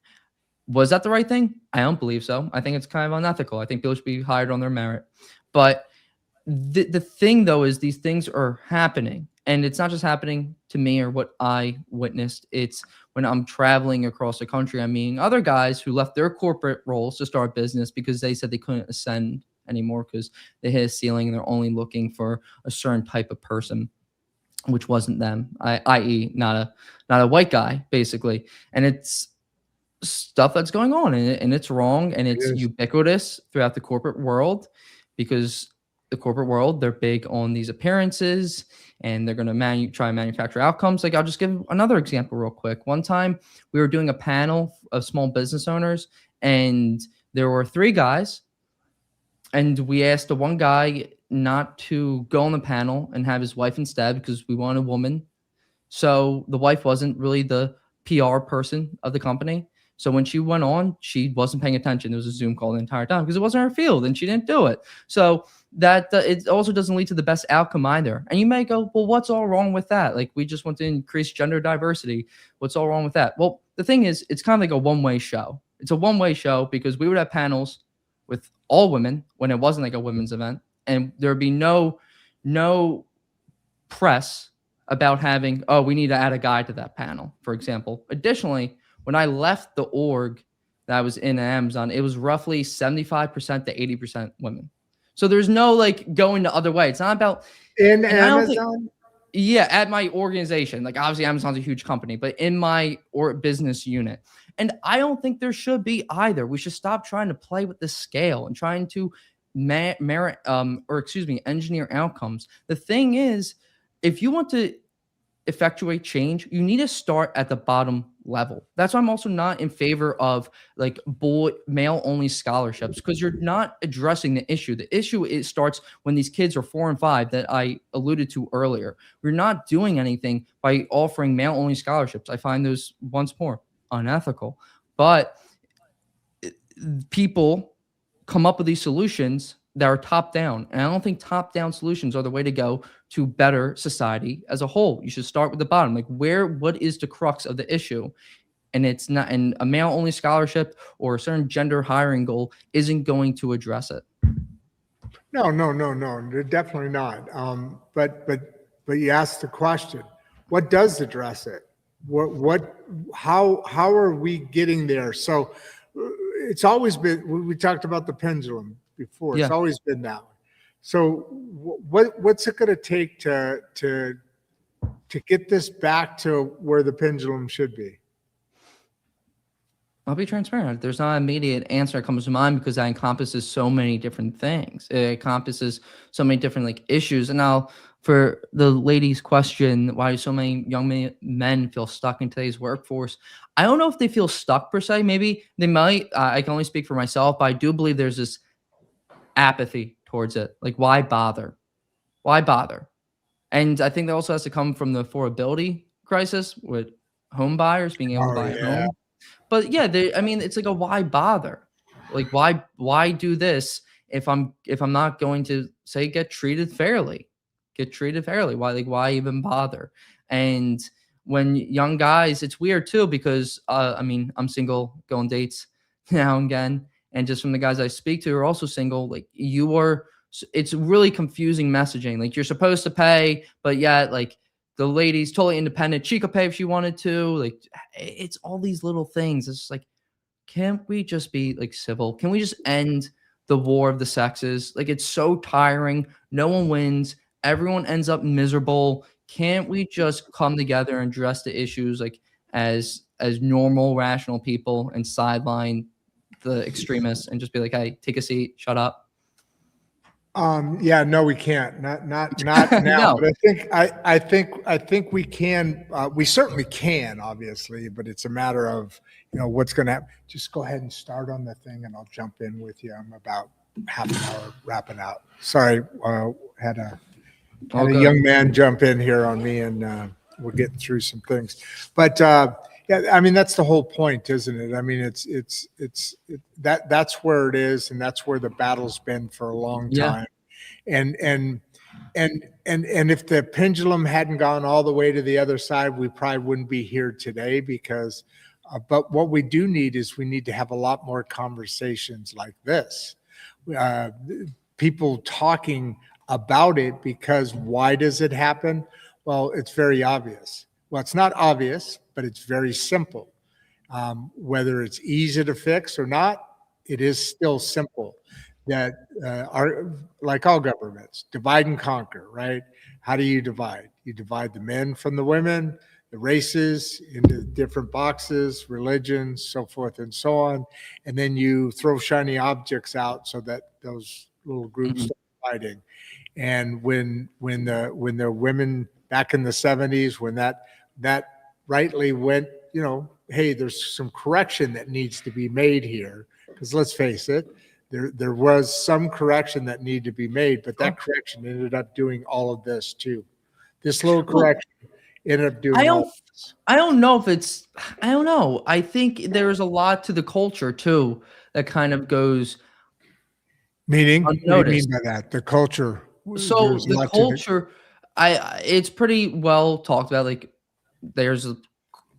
Was that the right thing? I don't believe so. I think it's kind of unethical. I think people should be hired on their merit. But the thing though is these things are happening, and it's not just happening to me or what I witnessed. It's when I'm traveling across the country, I'm meeting other guys who left their corporate roles to start business because they said they couldn't ascend anymore because they hit a ceiling and they're only looking for a certain type of person, which wasn't them, i.e. not a white guy basically. And it's stuff that's going on, and it's wrong, and It it's is. ubiquitous throughout the corporate world because the corporate world, they're big on these appearances, and they're going to try and manufacture outcomes. Like I'll just give another example real quick. One time we were doing a panel of small business owners, and there were three guys, and we asked the one guy not to go on the panel and have his wife instead because we want a woman. So the wife wasn't really the PR person of the company. So when she went on, she wasn't paying attention. It was a Zoom call the entire time because it wasn't her field and she didn't do it. So that it also doesn't lead to the best outcome either. And you may go, well, what's all wrong with that? Like we just want to increase gender diversity. What's all wrong with that? Well, the thing is, it's kind of like a one-way show. It's a one-way show because we would have panels with all women when it wasn't like a women's event, and there would be no press about having, oh, we need to add a guy to that panel, for example. Additionally, when I left the org that I was in Amazon, it was roughly 75% to 80% women. So there's no like going the other way. It's not about In and I don't think Amazon? yeah, at my organization, like obviously Amazon's a huge company, but in my business unit. And I don't think there should be either. We should stop trying to play with the scale and trying to engineer outcomes. The thing is, if you want to effectuate change, you need to start at the bottom level. That's why I'm also not in favor of like male only scholarships, because you're not addressing the issue. The issue it starts when these kids are 4 and 5 that I alluded to earlier. We're not doing anything by offering male only scholarships. I find those once more unethical. But people come up with these solutions that are top down. And I don't think top down solutions are the way to go to better society as a whole. You should start with the bottom. Like what is the crux of the issue? And it's not, and a male only scholarship or a certain gender hiring goal isn't going to address it. No, definitely not. But you asked the question, what does address it? How are we getting there? So it's always been, we talked about the pendulum before. Yeah. It's always been that way. So what's it going to take to get this back to where the pendulum should be? I'll be transparent. There's not an immediate answer that comes to mind because that encompasses so many different things. It encompasses so many different like issues. And now for the lady's question, why do so many young men feel stuck in today's workforce? I don't know if they feel stuck per se. Maybe they might. I can only speak for myself, but I do believe there's this apathy towards it. Like, why bother? Why bother? And I think that also has to come from the affordability crisis with home buyers being able to buy a home. But yeah, I mean, it's like a why bother? Like, why do this if I'm not going to say get treated fairly? Get treated fairly. Why even bother? And when young guys, it's weird too, because I mean, I'm single, go on dates now and again, and just from the guys I speak to who are also single, like it's really confusing messaging. Like you're supposed to pay, but yet like the lady's totally independent. She could pay if she wanted to. Like it's all these little things. It's just like, can't we just be like civil? Can we just end the war of the sexes? Like it's so tiring. No one wins. Everyone ends up miserable. Can't we just come together and address the issues like as normal, rational people and sideline the extremists and just be like, hey, take a seat, shut up? Yeah, no, we can't. Not now. No. But I think we can. We certainly can, obviously. But it's a matter of what's going to happen. Just go ahead and start on the thing, and I'll jump in with you. I'm about half an hour wrapping out. Sorry, had a young man jump in here on me, and we're getting through some things. But yeah, I mean that's the whole point, isn't it? I mean that's where it is, and that's where the battle's been for a long time. And if the pendulum hadn't gone all the way to the other side, we probably wouldn't be here today. Because, but what we do need is we need to have a lot more conversations like this. People talking about it, because why does it happen? Well, it's very obvious. Well, it's not obvious, but it's very simple. Whether it's easy to fix or not, it is still simple. That like all governments, divide and conquer, right? How do you divide? You divide the men from the women, the races into different boxes, religions, so forth and so on. And then you throw shiny objects out so that those little groups start fighting. And when the women back in the 70s, when that rightly went, hey, there's some correction that needs to be made here. Because let's face it, there was some correction that needed to be made, but that correction ended up doing all of this too. This little correction ended up doing all of this. I don't know if it's, I don't know. I think there's a lot to the culture too that kind of goes Meaning? unnoticed. What do you mean by that? The culture. So the culture, it's pretty well talked about. Like there's a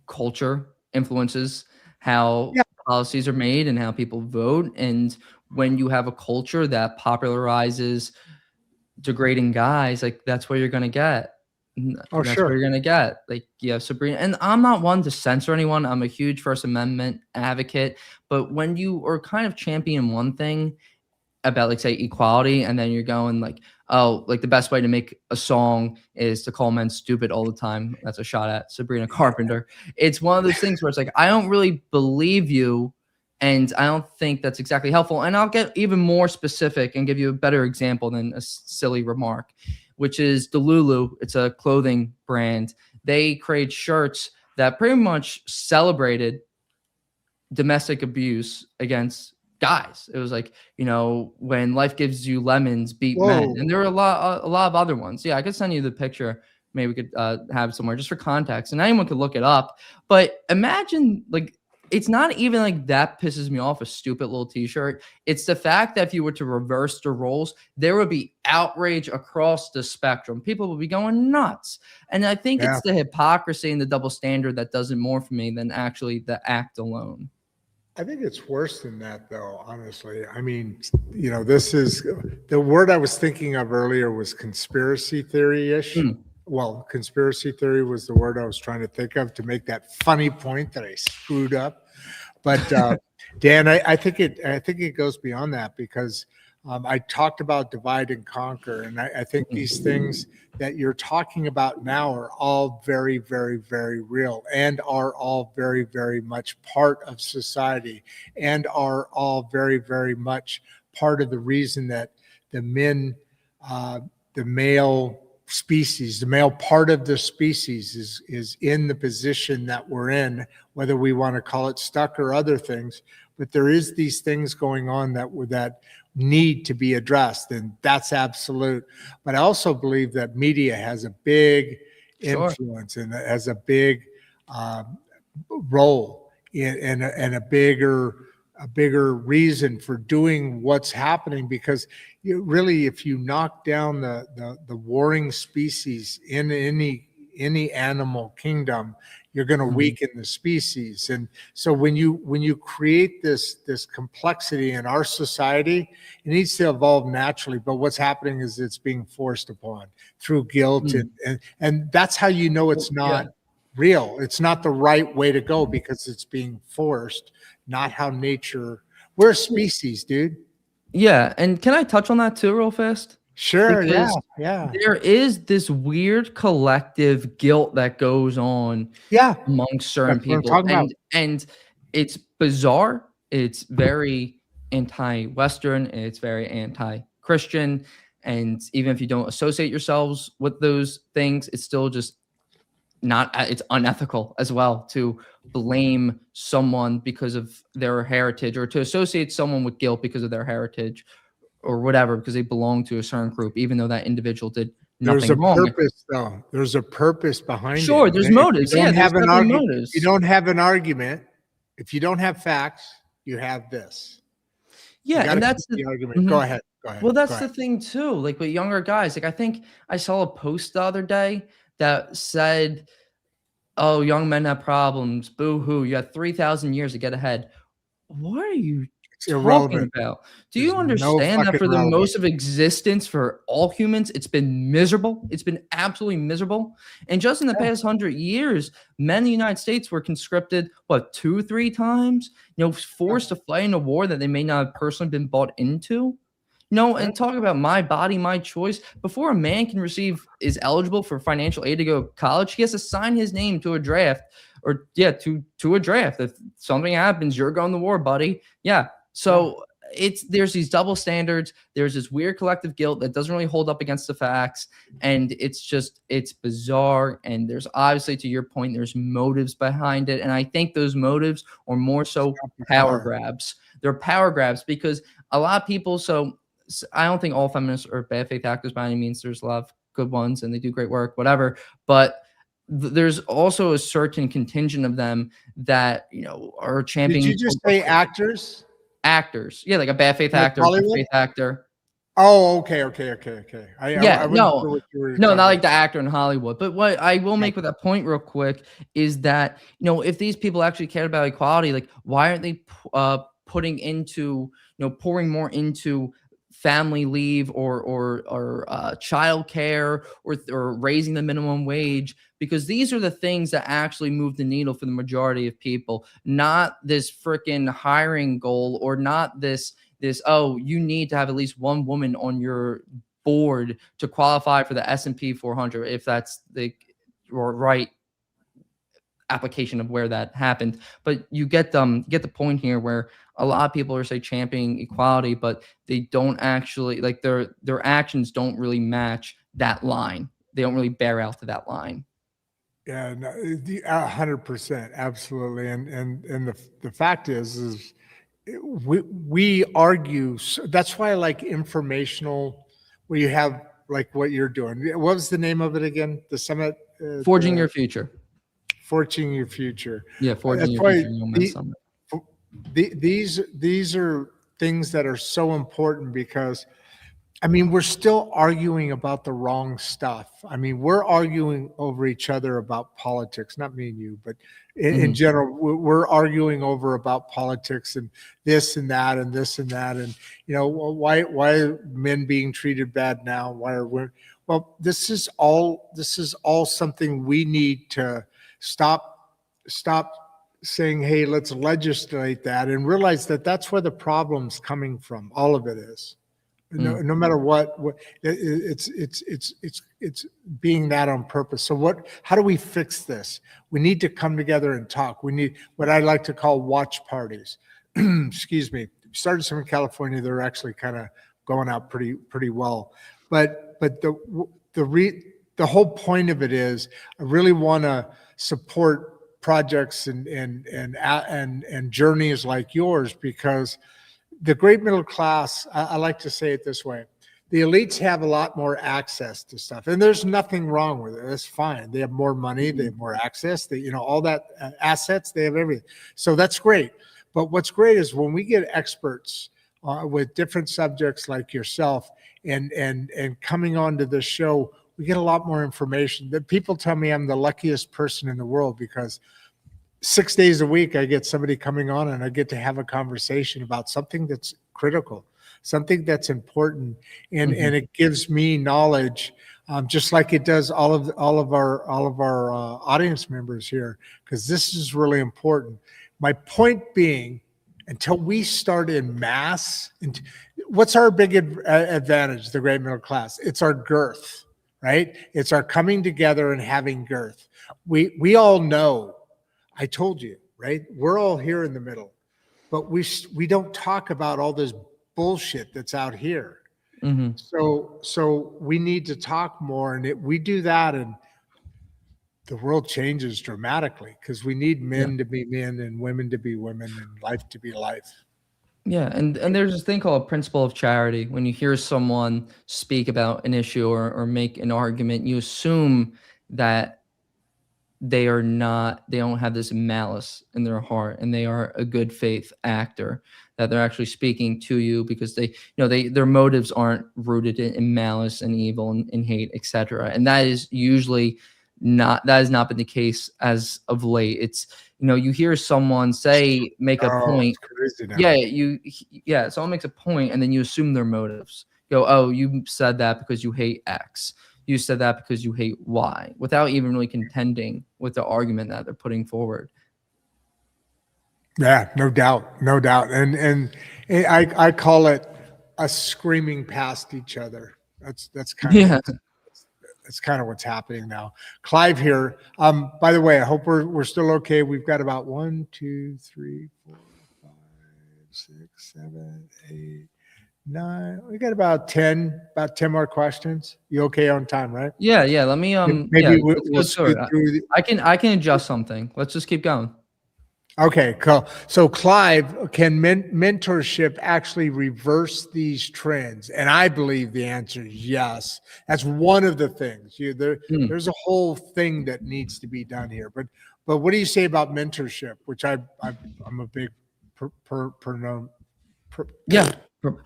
culture influences how policies are made and how people vote. And when you have a culture that popularizes degrading guys, like that's what you're going to get. Oh, That's what sure. you're gonna get. Like, yeah, Sabrina. And I'm not one to censor anyone. I'm a huge First Amendment advocate. But when you are kind of championing one thing about, like, say, equality, and then you're going like, oh, like the best way to make a song is to call men stupid all the time. That's a shot at Sabrina Carpenter. It's one of those things where it's like, I don't really believe you, and I don't think that's exactly helpful. And I'll get even more specific and give you a better example than a silly remark, which is Delulu. It's a clothing brand. They create shirts that pretty much celebrated domestic abuse against guys. It was like, when life gives you lemons, beat men. Whoa. And there were a lot of other ones. Yeah, I could send you the picture. Maybe we could have somewhere just for context, and anyone could look it up. But imagine, like, it's not even like that pisses me off, a stupid little t-shirt. It's the fact that if you were to reverse the roles, there would be outrage across the spectrum. People would be going nuts. And I think Yeah. it's the hypocrisy and the double standard that does it more for me than actually the act alone. I think it's worse than that, though, honestly. I mean, this is the word I was thinking of earlier was conspiracy theory-ish. Mm. Well, conspiracy theory was the word I was trying to think of to make that funny point that I screwed up. But Dan, I think it goes beyond that, because I talked about divide and conquer, and I think these things that you're talking about now are all very, very, very real, and are all very, very much part of society, and are all very, very much part of the reason that the male species, the male part of the species is in the position that we're in, whether we want to call it stuck or other things. But there is these things going on that need to be addressed, and that's absolute. But I also believe that media has a big influence and has a big role and a bigger reason for doing what's happening, because really, if you knock down the warring species in any animal kingdom, you're going to weaken the species. And so when you create this complexity in our society, it needs to evolve naturally. But what's happening is it's being forced upon through guilt, and that's how you know it's not real. It's not the right way to go, because it's being forced, not how nature. We're a species, dude. Yeah, and can I touch on that too real fast? Sure. Because Yeah. there is this weird collective guilt that goes on among certain That's what I'm people, talking about. and it's bizarre. It's very anti-Western, and it's very anti-Christian, and even if you don't associate yourselves with those things, it's still just it's unethical as well to blame someone because of their heritage, or to associate someone with guilt because of their heritage or whatever, because they belong to a certain group, even though that individual did There's nothing a wrong. purpose, though. There's a purpose behind it. Sure, there's motives. Yeah, there's definitely motives. You don't have an argument. If you don't have facts, you have this. Yeah, and that's the argument. Go ahead. Well, that's the thing too. Like with younger guys, like I think I saw a post the other day that said, "Oh, young men have problems. Boo hoo! You have 3,000 years to get ahead." What are you talking about? Do you understand that for the most of existence for all humans, it's been miserable? It's been absolutely miserable. And just in the past 100 years, men in the United States were conscripted, 2-3 times? Forced to fight in a war that they may not have personally been bought into. And talk about my body, my choice. Before a man is eligible for financial aid to go to college, he has to sign his name to a draft, or to a draft. If something happens, you're going to war, buddy. Yeah. So there's these double standards. There's this weird collective guilt that doesn't really hold up against the facts. And it's bizarre. And there's obviously, to your point, there's motives behind it. And I think those motives are more so power grabs. They're power grabs because a lot of people, I don't think all feminists are bad faith actors by any means. There's a lot of good ones and they do great work, whatever. But there's also a certain contingent of them that, are championing. Did you just say actors? Actors. Yeah, like a bad faith actor, good faith actor. Oh, okay. No, not like the actor in Hollywood. But what I will make with that point real quick is that, if these people actually cared about equality, like why aren't they pouring more into family leave or child care or raising the minimum wage, because these are the things that actually move the needle for the majority of people, not this freaking hiring goal, or not this, oh, you need to have at least one woman on your board to qualify for the S&P 400, if that's the right application of where that happened. But you get the point here, where a lot of people are championing equality, but they don't actually, like, their actions don't really match that line. They don't really bear out to that line. Yeah, no, 100%, absolutely. And the fact is we argue. That's why I like informational, where you have like what you're doing. What was the name of it again? The summit? Forging Your Future. Forging Your Future. Yeah, Forging That's Your why Future Nomad Summit. these are things that are so important, because I mean, we're still arguing about the wrong stuff. I mean, we're arguing over each other about politics, not me and you, but in general, we're arguing over about politics and this and that and this and that. And, why are men being treated bad now? Why are women? Well, this is all something we need to stop saying, hey, let's legislate that, and realize that that's where the problem's coming from. All of it is. No matter what, it's being that on purpose. So how do we fix this? We need to come together and talk. We need what I like to call watch parties. Excuse me. Started some in California. They're actually kind of going out pretty well. But the whole point of it is, I really want to support projects and journeys like yours, because the great middle class, I like to say it this way: the elites have a lot more access to stuff, and there's nothing wrong with it. That's fine. They have more money, they have more access, they, all that assets, they have everything. So that's great. But what's great is when we get experts with different subjects like yourself and coming on to this show, we get a lot more information. That people tell me I'm the luckiest person in the world, because 6 days a week, I get somebody coming on and I get to have a conversation about something that's critical, something that's important. And it gives me knowledge, just like it does all of our audience members here, because this is really important. My point being, until we start in mass, and what's our big advantage, the great middle class? It's our girth, right? It's our coming together and having girth. We all know, I told you, right? We're all here in the middle, but we don't talk about all this bullshit that's out here. So we need to talk more, and we do that, and the world changes dramatically, because we need men to be men and women to be women and life to be life. Yeah, and there's this thing called principle of charity. When you hear someone speak about an issue or make an argument, you assume that they don't have this malice in their heart, and they are a good faith actor, that they're actually speaking to you because their motives aren't rooted in malice and evil and hate, etc. And that is usually that has not been the case as of late. It's, you hear someone make a point. Someone makes a point, and then you assume their motives. You go, oh, you said that because you hate X. You said that because you hate Y, without even really contending with the argument that they're putting forward. Yeah, no doubt. And I call it a screaming past each other. That's kind of that's kind of what's happening now. Clive here. By the way, I hope we're still okay. We've got about 1, 2, 3, 4, 5, 6, 7, 8, 9. We got about 10 more questions. You okay on time, right? Yeah. Let me maybe we'll scoot through. I can adjust something. Let's just keep going. Okay, cool. So Clive, can mentorship actually reverse these trends? And I believe the answer is yes. That's one of the things. There's a whole thing that needs to be done here. But what do you say about mentorship, which I'm a big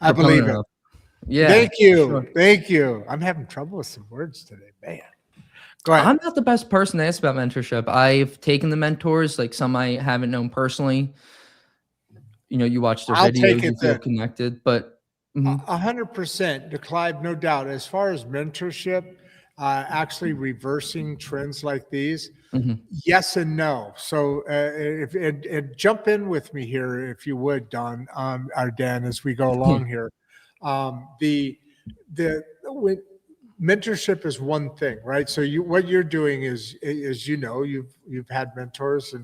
I believe it. Yeah. Thank you. I'm having trouble with some words today, man. Go ahead. I'm not the best person to ask about mentorship. I've taken the mentors, like some I haven't known personally. You watch their videos, you feel connected. But Mhm. 100%, Clive, no doubt. As far as mentorship, actually reversing trends like these, Mhm. yes and no. So, if and jump in with me here, if you would, Don, or Dan, as we go along here. The when, mentorship is one thing, right? So what you're doing is you've had mentors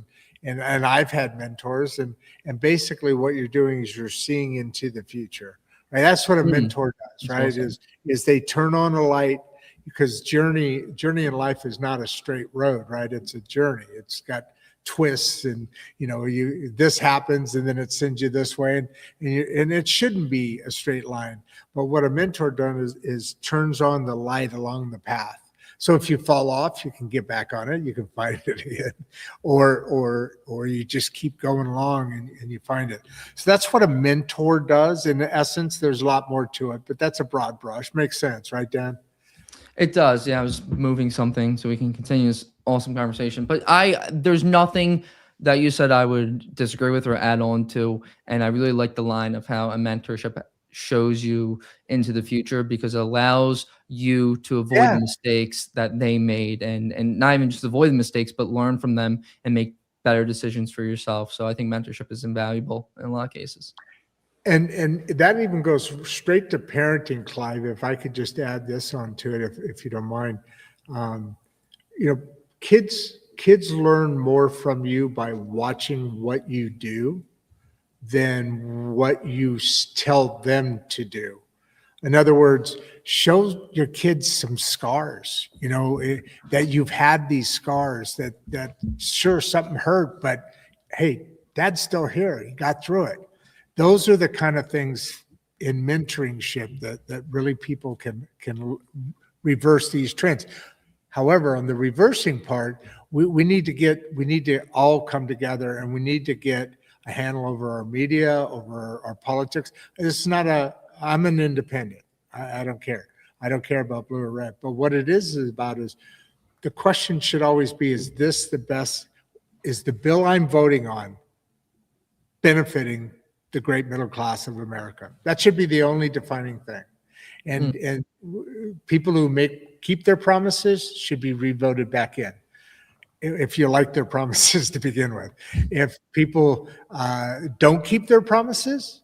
and I've had mentors and basically what you're doing is you're seeing into the future, right? That's what a Mm, mentor does, that's well right? said. Is they turn on a light because journey in life is not a straight road, right? It's a journey. It's got twists and you this happens and then it sends you this way and it shouldn't be a straight line. But what a mentor does is turns on the light along the path. So if you fall off, you can get back on it, you can find it again, or you just keep going along and you find it. So that's what a mentor does. In essence, there's a lot more to it, but that's a broad brush. Makes sense, right, Dan? It does. Yeah, I was moving something so we can continue this awesome conversation. But there's nothing that you said I would disagree with or add on to. And I really like the line of how a mentorship shows you into the future because it allows you to avoid the Yeah. mistakes that they made and not even just avoid the mistakes, but learn from them and make better decisions for yourself. So I think mentorship is invaluable in a lot of cases. And that even goes straight to parenting, Clive. If I could just add this onto it, if you don't mind, um, you know, kids learn more from you by watching what you do than what you tell them to do. In other words, show your kids some scars, that you've had these scars that sure something hurt, but hey, dad's still here. He got through it. Those are the kind of things in mentoringship that really people can reverse these trends. However, on the reversing part, we need to all come together and we need to get a handle over our media, over our politics. It's not I'm an independent. I don't care. I don't care about blue or red. But what it is about is the question should always be, is this the best? Is the bill I'm voting on benefiting the great middle class of America? That should be the only defining thing. And people who keep their promises should be revoted back in if you like their promises to begin with. If people don't keep their promises,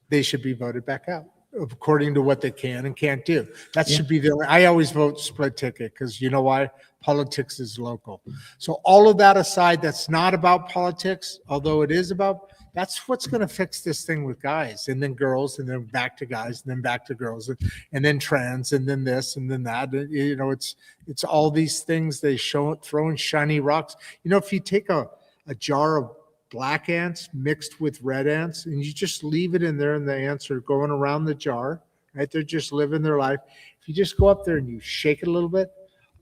they should be voted back out according to what they can and can't do. That should be I always vote split ticket because you know why? Politics is local. So all of that aside, that's not about politics, although it is that's what's going to fix this thing with guys and then girls and then back to guys and then back to girls and then trans and then this and then that. It's all these things they throwing shiny rocks. If you take a jar of black ants mixed with red ants and you just leave it in there and the ants are going around the jar, right? They're just living their life. If you just go up there and you shake it a little bit,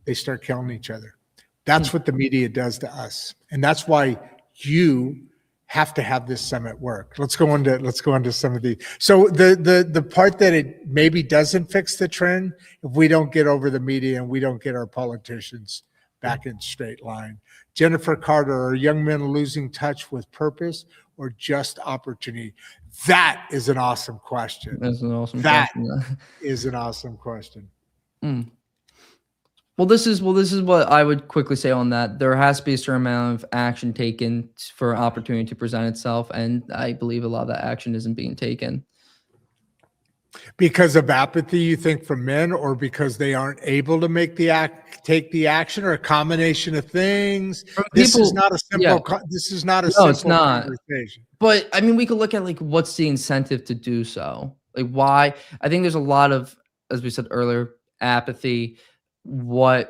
they start killing each other. That's what the media does to us. And that's why you have to have this summit work. Let's go into some of these. So the part that it maybe doesn't fix the trend, if we don't get over the media and we don't get our politicians back in straight line. Jennifer Carter, are young men losing touch with purpose or just opportunity? That is an awesome question. That's an awesome That question. is an awesome question. Well, this is what I would quickly say on that. There has to be a certain amount of action taken for opportunity to present itself, and I believe a lot of that action isn't being taken. Because of apathy, you think, from men, or because they aren't able to take the action, or a combination of things? This is not a simple. This is not a simple it's not. conversation. But I mean, we could look at like what's the incentive to do so. Like why? I think there's a lot of, as we said earlier, apathy. Why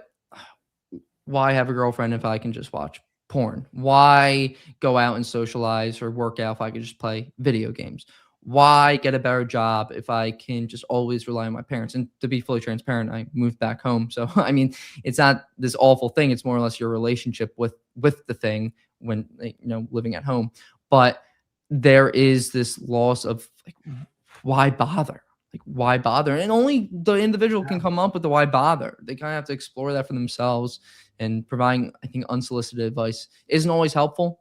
have a girlfriend if I can just watch porn? Why go out and socialize or work out if I could just play video games? Why get a better job if I can just always rely on my parents? And to be fully transparent, I moved back home. So, I mean, it's not this awful thing. It's more or less your relationship with the thing when, living at home. But there is this loss of like, why bother? Like, why bother? And only the individual can come up with the why bother. They kind of have to explore that for themselves. And providing, I think, unsolicited advice isn't always helpful.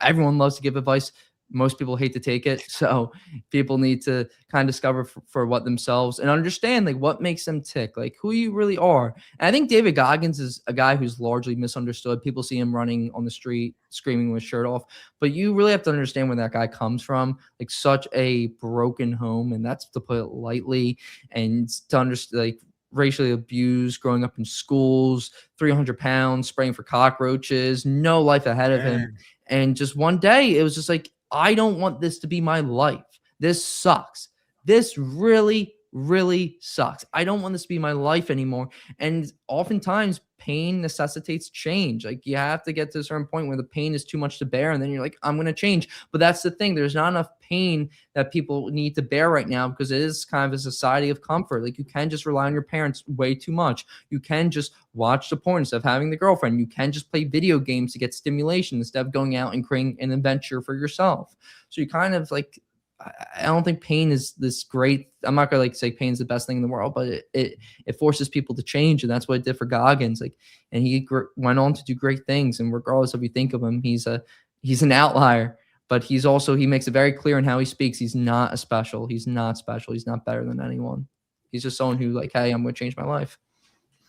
Everyone loves to give advice. most people hate to take it. So people need to kind of discover for what themselves and understand like what makes them tick, like who you really are. And I think David Goggins is a guy who's largely misunderstood. People see him running on the street, screaming with his shirt off, but you really have to understand where that guy comes from, like such a broken home. And that's to put it lightly, and to understand like racially abused, growing up in schools, 300 pounds, spraying for cockroaches, no life ahead of him. Man. And just one day it was just like, I don't want this to be my life. This sucks. This really, really sucks. I don't want this to be my life anymore. And oftentimes pain necessitates change. Like you have to get to a certain point where the pain is too much to bear. And then you're like, I'm going to change. But that's the thing. There's not enough pain that people need to bear right now, because it is kind of a society of comfort. Like you can just rely on your parents way too much. You can just watch the porn instead of having the girlfriend. You can just play video games to get stimulation instead of going out and creating an adventure for yourself. So you kind of like, I don't think pain is this great. I'm not gonna like say pain's the best thing in the world, but it forces people to change, and that's what it did for Goggins. Like, and he went on to do great things. And regardless of you think of him, he's an outlier, but he makes it very clear in how he speaks. He's not special. He's not special. He's not better than anyone. He's just someone who like, hey, I'm gonna change my life.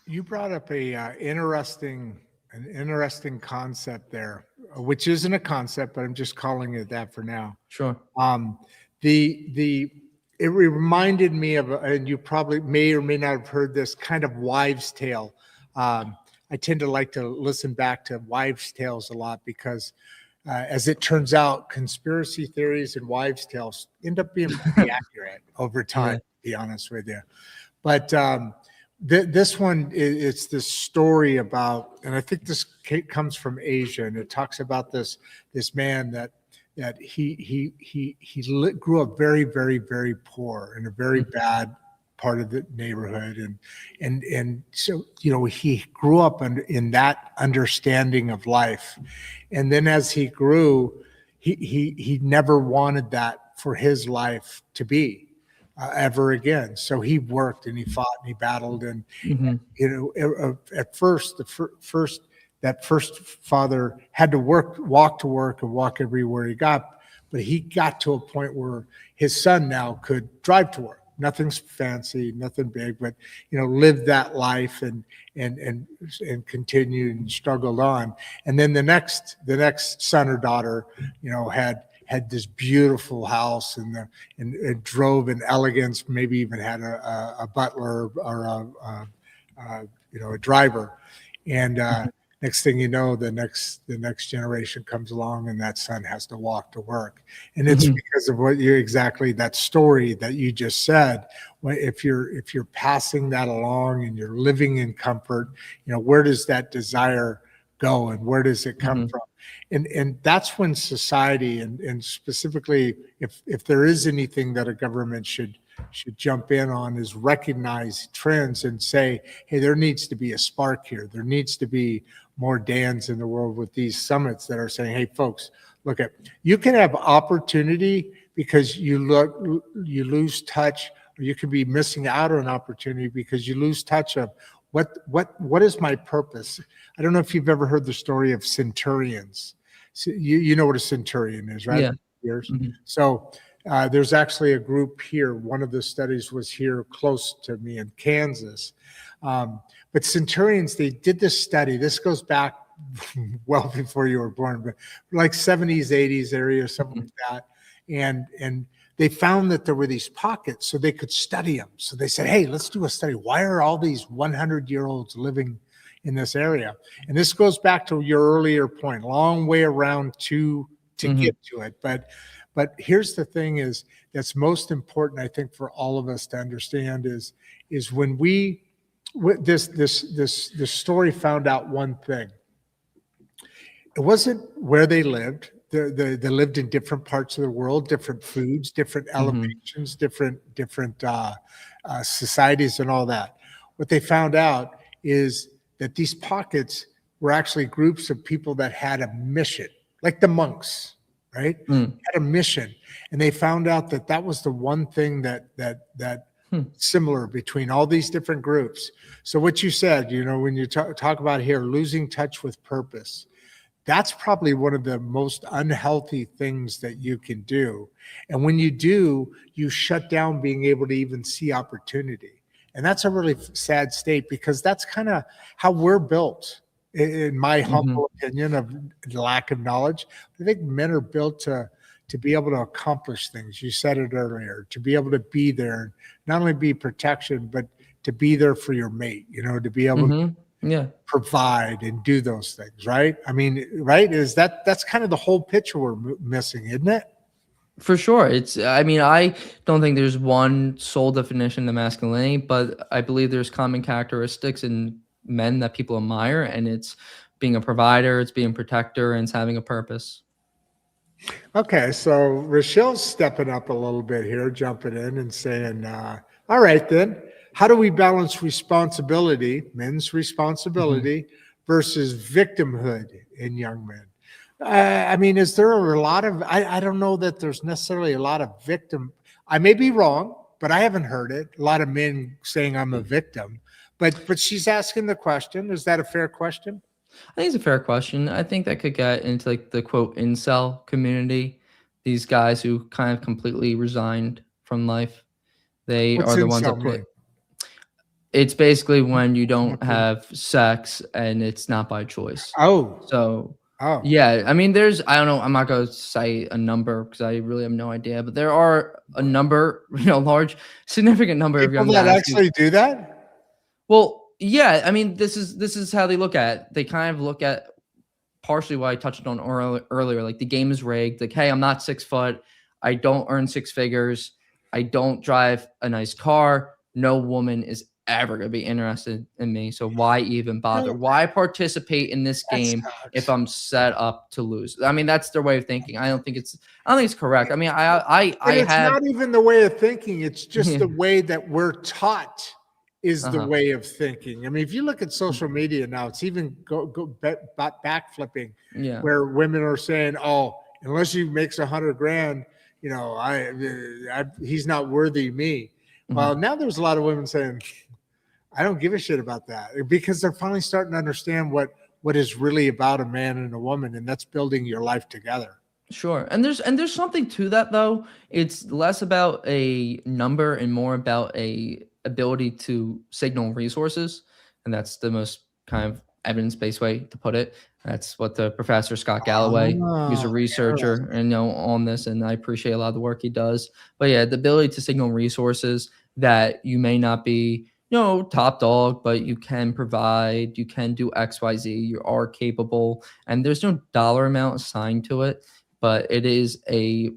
You brought up an interesting concept there, which isn't a concept, but I'm just calling it that for now. Sure. It reminded me of, and you probably may or may not have heard this kind of wives' tale. I tend to like to listen back to wives' tales a lot because, as it turns out, conspiracy theories and wives' tales end up being pretty accurate over time. To be honest with you, but this one, it's this story about, and I think this comes from Asia, and it talks about this man that he grew up very, very, very poor in a very bad part of the neighborhood, and so he grew up in that understanding of life, and then as he grew, he never wanted that for his life to be ever again. So he worked and he fought and he battled, and at first that first father had to walk to work and walk everywhere he got, but he got to a point where his son now could drive to work. Nothing's fancy, nothing big, but lived that life and continued and struggled on. And then the next son or daughter, had this beautiful house and drove in elegance, maybe even had a butler or a driver. And next thing you know, the next generation comes along and that son has to walk to work. And it's because of that story that you just said. If you're passing that along and you're living in comfort, where does that desire go and where does it come from? And that's when society and specifically if there is anything that a government should jump in on is recognize trends and say, hey, there needs to be a spark here. There needs to be more Dans in the world with these summits that are saying, hey, folks, you can have opportunity because you lose touch, or you can be missing out on opportunity because you lose touch of what is my purpose? I don't know if you've ever heard the story of centurions. So you know what a centurion is, right? Yeah. Years. So there's actually a group here. One of the studies was here close to me in Kansas. But centurions, they did this study. This goes back well before you were born, but like 70s, 80s area, something like that. And they found that there were these pockets so they could study them. So they said, hey, let's do a study. Why are all these 100-year-olds living in this area? And this goes back to your earlier point, long way around to get to it. But here's the thing that's most important, I think, for all of us to understand is when this story found out one thing. It wasn't where they lived. They lived in different parts of the world, different foods, different elevations, different societies and all that. What they found out is that these pockets were actually groups of people that had a mission, like the monks, right? Had a mission. And they found out that was the one thing that similar between all these different groups. So what you said, when you talk about here, losing touch with purpose, that's probably one of the most unhealthy things that you can do. And when you do, you shut down being able to even see opportunity. And that's a really sad state, because that's kind of how we're built, in my humble opinion of lack of knowledge. I think men are built to be able to accomplish things. You said it earlier, to be able to be there, not only be protection, but to be there for your mate, to be able to provide and do those things, right? I mean, right? That's kind of the whole picture we're missing, isn't it? For sure. I don't think there's one sole definition of masculinity, but I believe there's common characteristics in men that people admire, and it's being a provider, it's being a protector, and it's having a purpose. Okay, so Rochelle's stepping up a little bit here, jumping in and saying, all right then, how do we balance responsibility, men's responsibility, versus victimhood in young men? I mean, is there a lot of, I don't know that there's necessarily a lot of victim. I may be wrong, but I haven't heard it. A lot of men saying I'm a victim, but she's asking the question. Is that a fair question? I think it's a fair question. I think that could get into like the quote incel community. These guys who kind of completely resigned from life. They What's are the ones incel that play. mean? It's basically when you don't have sex and it's not by choice. So yeah, I mean, I don't know, I'm not going to cite a number because I really have no idea, but there are a number, large, significant number of young people that guys actually do that. Well, yeah, I mean, this is how they look at it. They kind of look at partially what I touched on earlier, like the game is rigged. Like, hey, I'm not 6 foot. I don't earn 6 figures. I don't drive a nice car. No woman is ever going to be interested in me. So why even bother? Why participate in this game if I'm set up to lose? I mean, that's their way of thinking. I don't think it's correct. I mean, it's not even the way of thinking. It's just the way that we're taught is the way of thinking. I mean, if you look at social media now, it's even backflipping, where women are saying, "Oh, unless he makes $100,000, he's not worthy of me." Well, now there's a lot of women saying, "I don't give a shit about that," because they're finally starting to understand what is really about a man and a woman, and that's building your life together. Sure. And there's something to that, though. It's less about a number and more about a ability to signal resources. And that's the most kind of evidence-based way to put it. That's what the professor Scott Galloway, who's a researcher and on this, and I appreciate a lot of the work he does. But yeah, the ability to signal resources that you may not be, top dog, but you can provide, you can do XYZ, you are capable, and there's no dollar amount assigned to it, but it is a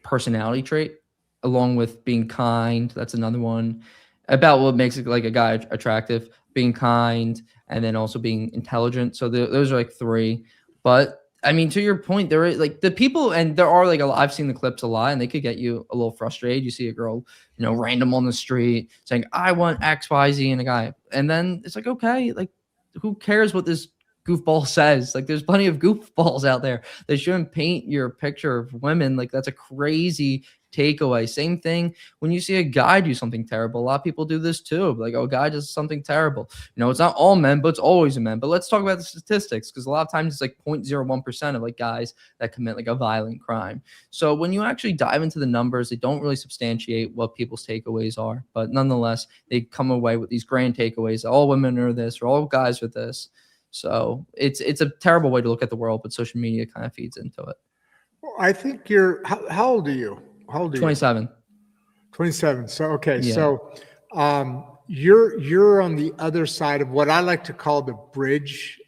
personality trait along with being kind. That's another one about what makes it like a guy attractive, being kind, and then also being intelligent. So those are like 3. But I mean, to your point, there is like the people, and there are like I've seen the clips a lot, and they could get you a little frustrated. You see a girl, random on the street saying, "I want X, Y, Z," in a guy, and then it's like, okay, like who cares what this goofball says? Like, there's plenty of goofballs out there. They shouldn't paint your picture of women like that's a crazy takeaway. Same thing when you see a guy do something terrible. A lot of people do this too. Like, oh, a guy does something terrible. It's not all men, but it's always a men. But let's talk about the statistics, because a lot of times it's like 0.01% of like guys that commit like a violent crime. So when you actually dive into the numbers, they don't really substantiate what people's takeaways are. But nonetheless, they come away with these grand takeaways. All women are this, or all guys are this. So it's a terrible way to look at the world, but social media kind of feeds into it. Well, I think how old are you? How old are 27. you? 27. So, okay. Yeah. So, you're on the other side of what I like to call the bridge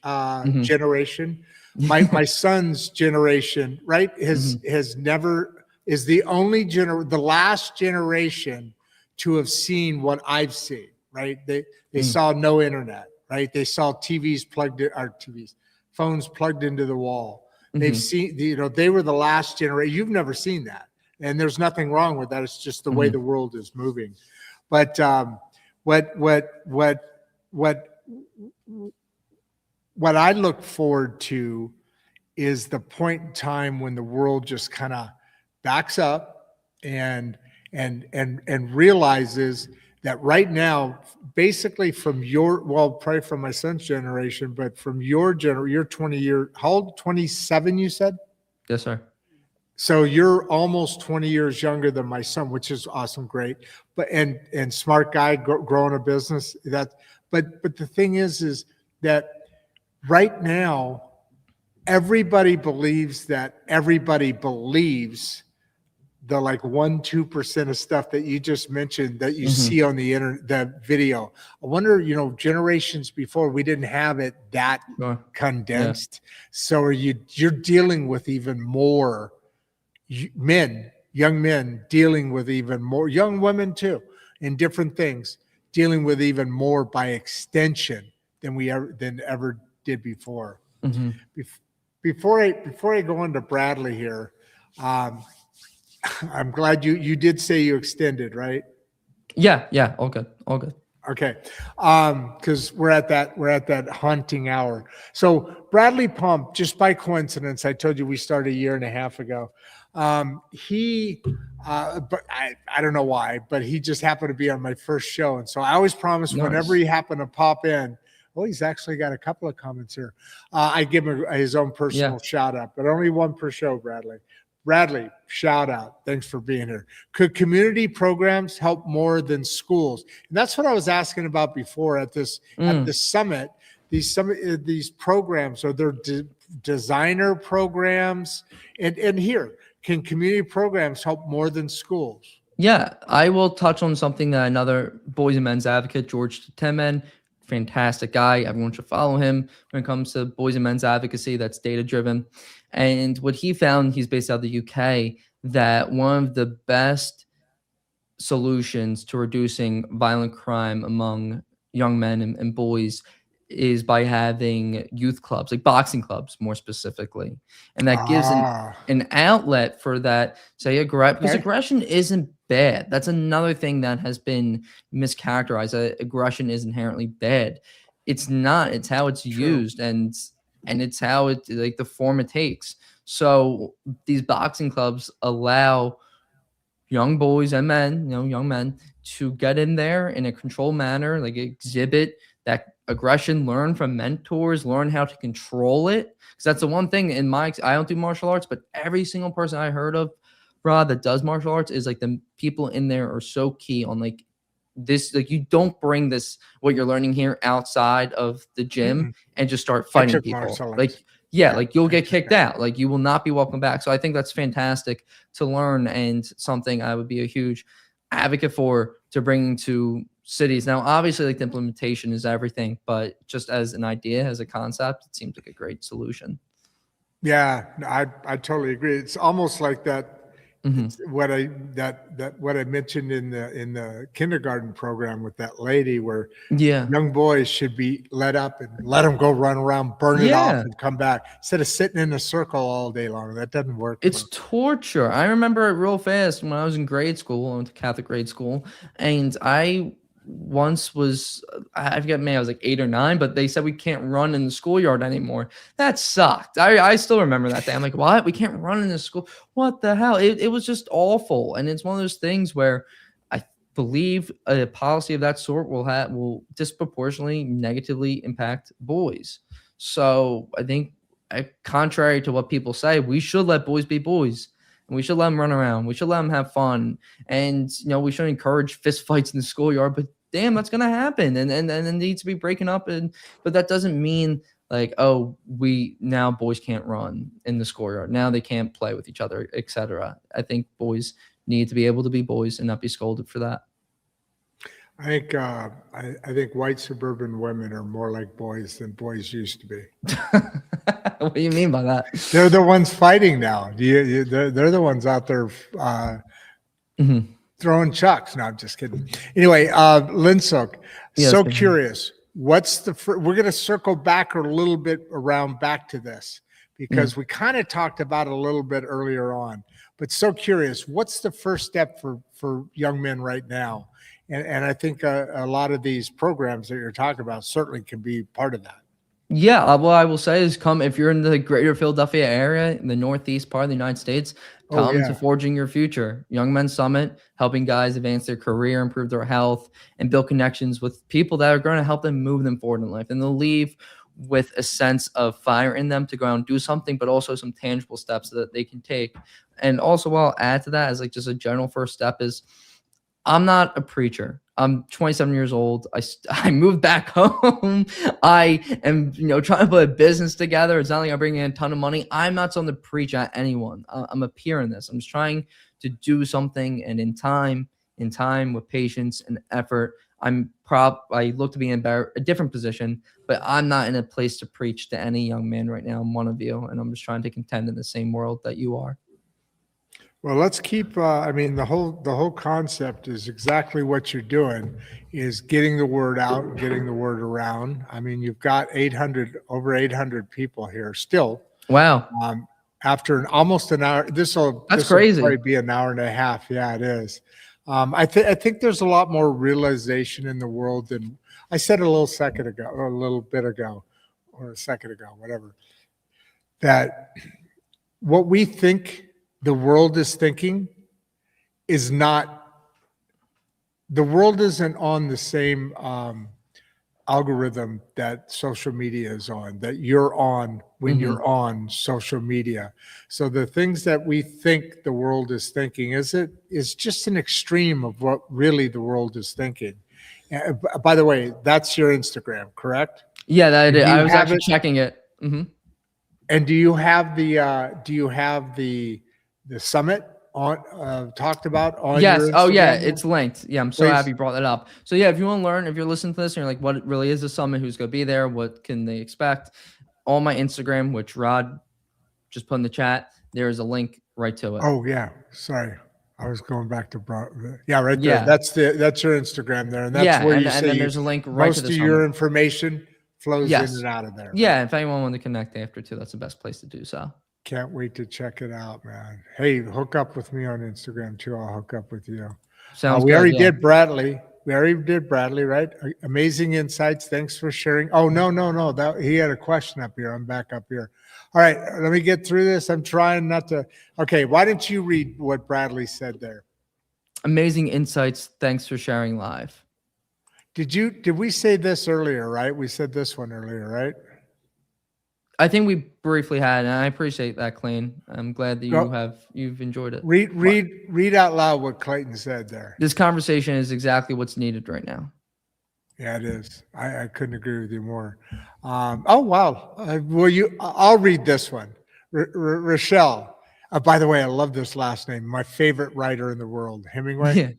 generation. My son's generation, right, has never, is the only the last generation to have seen what I've seen, right? They saw no internet, right? They saw phones plugged into the wall. They've seen, they were the last generation. You've never seen that. And there's nothing wrong with that. It's just the way the world is moving. But what I look forward to is the point in time when the world just kind of backs up and realizes that right now, basically from probably from my son's generation, but from your 20 year, how old? 27, you said? Yes, sir. So you're almost 20 years younger than my son, which is awesome, great. But and smart guy growing a business. But the thing is that right now everybody believes the like 1-2% of stuff that you just mentioned that you see on the internet, the video. I wonder, generations before we didn't have it that Sure. condensed. So you're dealing with even more young men dealing with even more, young women too, in different things, dealing with even more by extension than ever did before. Mm-hmm. Before I go into Bradley here, I'm glad you did say you extended, right? Yeah. All good. Okay. Because we're at that haunting hour. So Bradley Pump, just by coincidence, I told you we started a year and a half ago. But I don't know why, but he just happened to be on my first show. And so I always promise whenever he happened to pop in, he's actually got a couple of comments here. I give him his own personal shout out, but only one per show, Bradley. Bradley, shout out. Thanks for being here. Could community programs help more than schools? And that's what I was asking about before at the summit. These programs, are there designer programs? And here, can community programs help more than schools? Yeah, I will touch on something that another boys and men's advocate, George Temen, fantastic guy. Everyone should follow him when it comes to boys and men's advocacy. That's data driven. And what he found, he's based out of the UK, that one of the best solutions to reducing violent crime among young men and boys is by having youth clubs, like boxing clubs more specifically. And that gives an outlet for that, say, because aggression isn't bad. That's another thing that has been mischaracterized. Aggression is inherently bad. It's not. It's how it's used, and it's how it, like, the form it takes. So these boxing clubs allow young boys and men, young men, to get in there in a controlled manner, like exhibit that aggression, learn from mentors, learn how to control it. Because that's the one thing I don't do martial arts, but every single person I heard of, Rod, that does martial arts is like the people in there are so key on like this, like you don't bring what you're learning here outside of the gym and just start fighting people. Like, like you'll get kicked out. Like you will not be welcome back. So I think that's fantastic to learn and something I would be a huge advocate for to bring to cities. Now, obviously, like the implementation is everything, but just as an idea, as a concept, it seems like a great solution. Yeah, I totally agree. It's almost like that. What I mentioned in the kindergarten program with that lady, where young boys should be let up and let them go run around, burn it off, and come back instead of sitting in a circle all day long. That doesn't work. It's torture. I remember it real fast when I was in grade school. I went to Catholic grade school, and I once was, I forget, I was like 8 or 9, but they said we can't run in the schoolyard anymore. That sucked. I still remember that day. I'm like, what? We can't run in the school? What the hell? It was just awful. And it's one of those things where I believe a policy of that sort will disproportionately negatively impact boys. So I think, contrary to what people say, we should let boys be boys. And we should let them run around. We should let them have fun. And, we should encourage fist fights in the schoolyard. But damn, that's going to happen. And it needs to be breaking up. But that doesn't mean like, now boys can't run in the schoolyard. Now they can't play with each other, etc. I think boys need to be able to be boys and not be scolded for that. I think white suburban women are more like boys than boys used to be. What do you mean by that? They're the ones fighting now. They're the ones out there throwing chucks. No, I'm just kidding. Anyway, Linsuk, so curious. We're going to circle back a little bit around back to this because we kind of talked about it a little bit earlier on. But so curious, what's the first step for young men right now? And I think a lot of these programs that you're talking about certainly can be part of that. Yeah, what I will say is come if you're in the greater Philadelphia area, in the northeast part of the United States, Oh come to yeah. Forging Your Future, Young Men's Summit, helping guys advance their career, improve their health, and build connections with people that are going to help them move them forward in life. And they'll leave with a sense of fire in them to go out and do something, but also some tangible steps that they can take. And also, what I'll add to that as like just a general first step is I'm not a preacher. I'm 27 years old. I moved back home. I am, trying to put a business together. It's not like I'm bringing in a ton of money. I'm not someone to preach at anyone. I'm a peer in this. I'm just trying to do something, and in time, with patience and effort, I look to be in a different position, but I'm not in a place to preach to any young man right now. I'm one of you, and I'm just trying to contend in the same world that you are. Well, let's keep, the whole concept is exactly what you're doing, is getting the word out and getting the word around. I mean, you've got over 800 people here still. Wow. After almost an hour, this will crazy. probably be an hour and a half. Yeah, it is. I think there's a lot more realization in the world than I said a little bit ago, or a second ago, whatever, that what we think the world is thinking is not, the world isn't on the same algorithm that social media is on, that you're on when you're on social media. So the things that we think the world is thinking is just an extreme of what really the world is thinking. By the way, that's your Instagram, correct? Yeah, I was actually checking it. And do you have the summit on talked about on yes. your Instagram? Oh yeah, it's linked. Yeah, I'm so Please. happy you brought that up. So yeah, if you want to learn, if you're listening to this and you're like, what really is the summit? Who's going to be there? What can they expect? On my Instagram, which Rod just put in the chat, there is a link right to it. Oh yeah, sorry, I was going back to right there. Yeah. That's your Instagram there, and that's where and you say then there's a link right most to the of summit. your information flows Yes. in and out of there. Yeah, if anyone wanted to connect after too, that's the best place to do so. Can't wait to check it out, man. Hey, hook up with me on Instagram too. I'll hook up with you. Sounds we good, already yeah. did Bradley. We already did Bradley, right? Amazing insights. Thanks for sharing. Oh, no. That he had a question up here. I'm back up here. All right, let me get through this. I'm trying not to. Okay, why don't you read what Bradley said there? Amazing insights. Thanks for sharing live. Did we say this earlier, right? We said this one earlier, right? I think we briefly had, and I appreciate that, Clayton. I'm glad that you've enjoyed it. Read out loud what Clayton said there. This conversation is exactly what's needed right now. Yeah, it is. I couldn't agree with you more. Oh wow. I'll read this one. Rochelle. By the way, I love this last name. My favorite writer in the world, Hemingway. Yeah,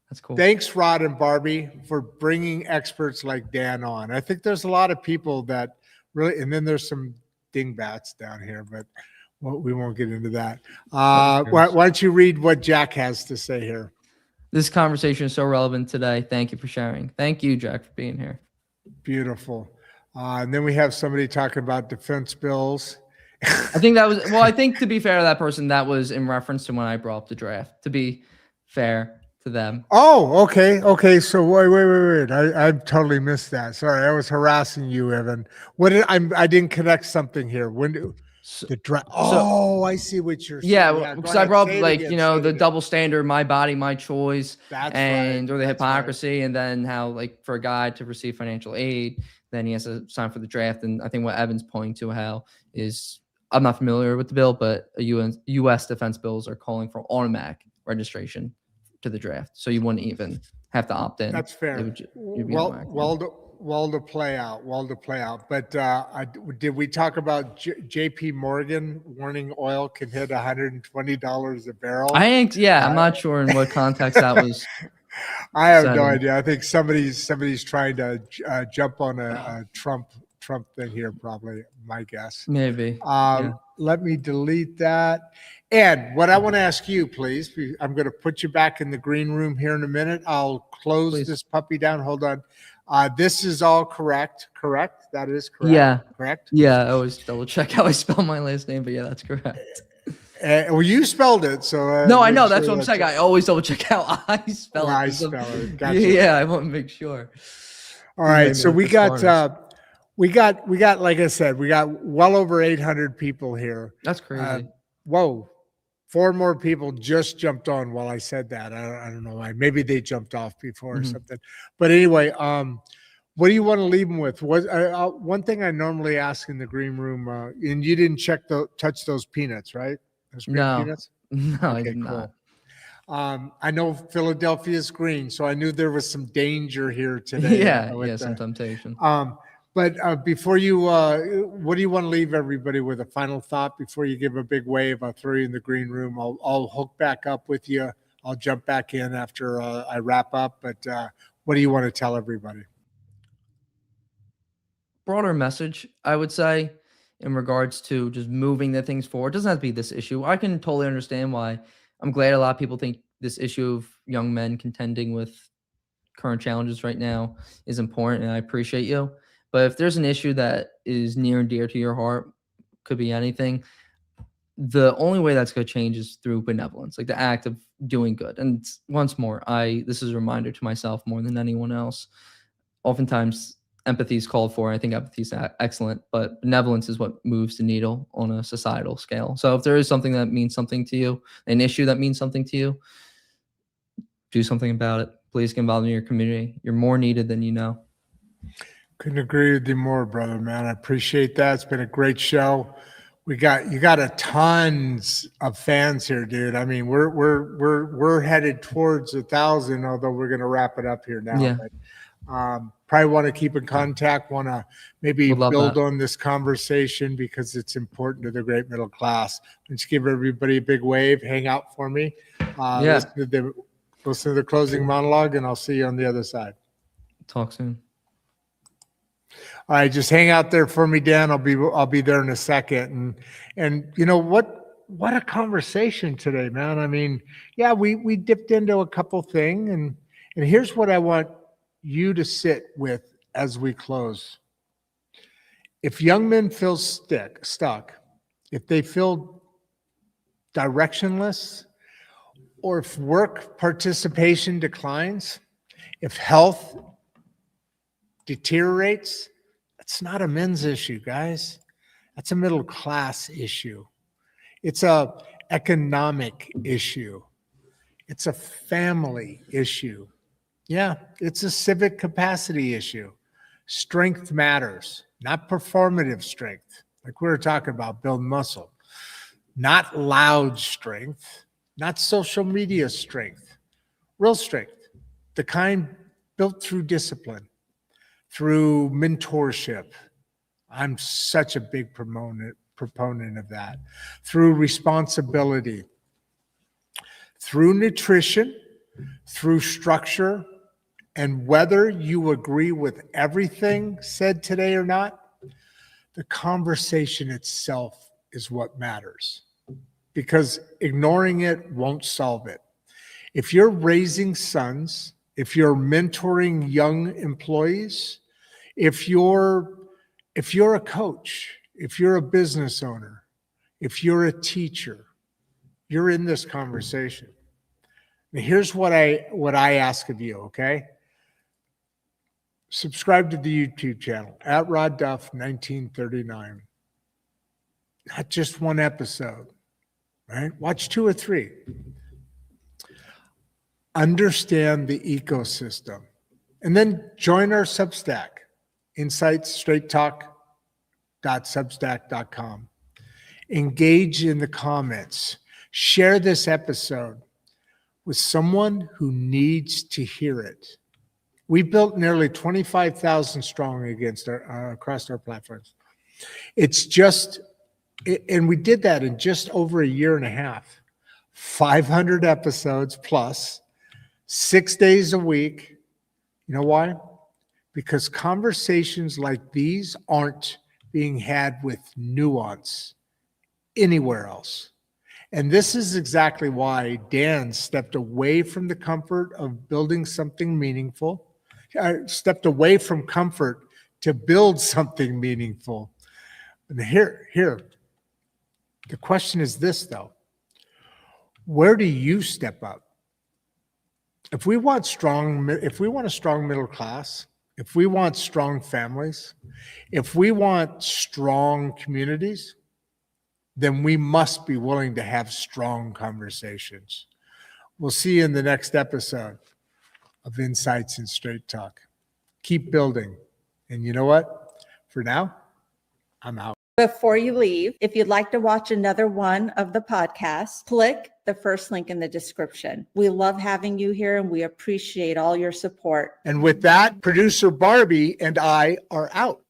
that's cool. Thanks, Rod and Barbie, for bringing experts like Dan on. I think there's a lot of people that really, and then there's some dingbats down here, but we won't get into that. Why don't you read what Jack has to say here? This conversation is so relevant today. Thank you for sharing. Thank you, Jack, for being here. Beautiful. And then we have somebody talking about defense bills. I think I think to be fair to that person, that was in reference to when I brought up the draft, to be fair to them. Oh, okay. So wait. I totally missed that. Sorry, I was harassing you, Evan. I didn't connect something here. The draft. Oh, I see what you're saying. Yeah, because I brought up the double standard, my body, my choice, or the hypocrisy, and then how for a guy to receive financial aid, then he has to sign for the draft. And I think what Evan's pointing to how is, I'm not familiar with the bill, but U.S. defense bills are calling for automatic registration to the draft, so you wouldn't even have to opt in. That's fair. Well to play out. But did we talk about J.P. Morgan warning oil can hit $120 a barrel? I think, I'm not sure in what context that was. I have no idea. I think somebody's trying to jump on a Trump thing here, probably, my guess. Maybe. Let me delete that. And what I want to ask you, please, I'm going to put you back in the green room here in a minute. I'll close this puppy down. Hold on. This is all correct. That is correct. Yeah. Correct? Yeah, I always double check how I spell my last name, but yeah, that's correct. Well, you spelled it, so no, I know. That's what I'm saying. I always double check how I spell it. I spell it. Gotcha. Yeah, I want to make sure. All right, so we got We got, like I said, we got well over 800 people here. That's crazy. Whoa, 4 more people just jumped on while I said that. I don't know why. Maybe they jumped off before or something. But anyway, what do you want to leave them with? One thing I normally ask in the green room, and you didn't touch those peanuts, right? Those green No. peanuts? No, I Okay, did cool. not. I know Philadelphia's green, so I knew there was some danger here today. Yeah, some temptation. But before you, what do you want to leave everybody with? A final thought before you give a big wave? I'll throw you in the green room. I'll hook back up with you. I'll jump back in after I wrap up. But what do you want to tell everybody? Broader message, I would say, in regards to just moving the things forward. It doesn't have to be this issue. I can totally understand why. I'm glad a lot of people think this issue of young men contending with current challenges right now is important, and I appreciate you. But if there's an issue that is near and dear to your heart, could be anything, the only way that's going to change is through benevolence, like the act of doing good. And once more, this is a reminder to myself more than anyone else. Oftentimes, empathy is called for. I think empathy is excellent, but benevolence is what moves the needle on a societal scale. So if there is something that means something to you, an issue that means something to you, do something about it. Please get involved in your community. You're more needed than you know. Couldn't agree with you more, brother, man. I appreciate that. It's been a great show. You got a tons of fans here, dude. I mean, we're headed towards 1,000, although we're going to wrap it up here now. Yeah. But, probably want to keep in contact, want to maybe build on this conversation because it's important to the great middle class. Let's give everybody a big wave. Hang out for me. Listen to the closing monologue, and I'll see you on the other side. Talk soon. All right, just hang out there for me, Dan. I'll be there in a second. And you know what a conversation today, man. I mean, yeah, we dipped into a couple things, and here's what I want you to sit with as we close. If young men feel stuck, if they feel directionless, or if work participation declines, if health deteriorates, it's not a men's issue, guys. That's a middle class issue. It's a economic issue. It's a family issue. Yeah, it's a civic capacity issue. Strength matters, not performative strength, like we were talking about, build muscle. Not loud strength, not social media strength. Real strength, the kind built through discipline, through mentorship. I'm such a big proponent of that. Through responsibility, through nutrition, through structure, and whether you agree with everything said today or not, the conversation itself is what matters, because ignoring it won't solve it. If you're raising sons, if you're mentoring young employees, if you're a coach, if you're a business owner, if you're a teacher, you're in this conversation. Now, here's what I ask of you, okay? Subscribe to the YouTube channel at RodDuff1939. Not just one episode, right? Watch 2 or 3. Understand the ecosystem. And then join our Substack, insightsstraighttalk.substack.com. Engage in the comments. Share this episode with someone who needs to hear it. We built nearly 25,000 strong across our platforms. It's just, and we did that in just over a year and a half. 500 episodes plus, 6 days a week. You know why? Because conversations like these aren't being had with nuance anywhere else. And this is exactly why Dan stepped away from the comfort of building something meaningful, stepped away from comfort to build something meaningful. And here, the question is this, though. Where do you step up? If we want a strong middle class, if we want strong families, if we want strong communities, then we must be willing to have strong conversations. We'll see you in the next episode of Insights and Straight Talk. Keep building. And you know what? For now, I'm out. Before you leave, if you'd like to watch another one of the podcasts, click the first link in the description. We love having you here and we appreciate all your support. And with that, producer Barbie and I are out.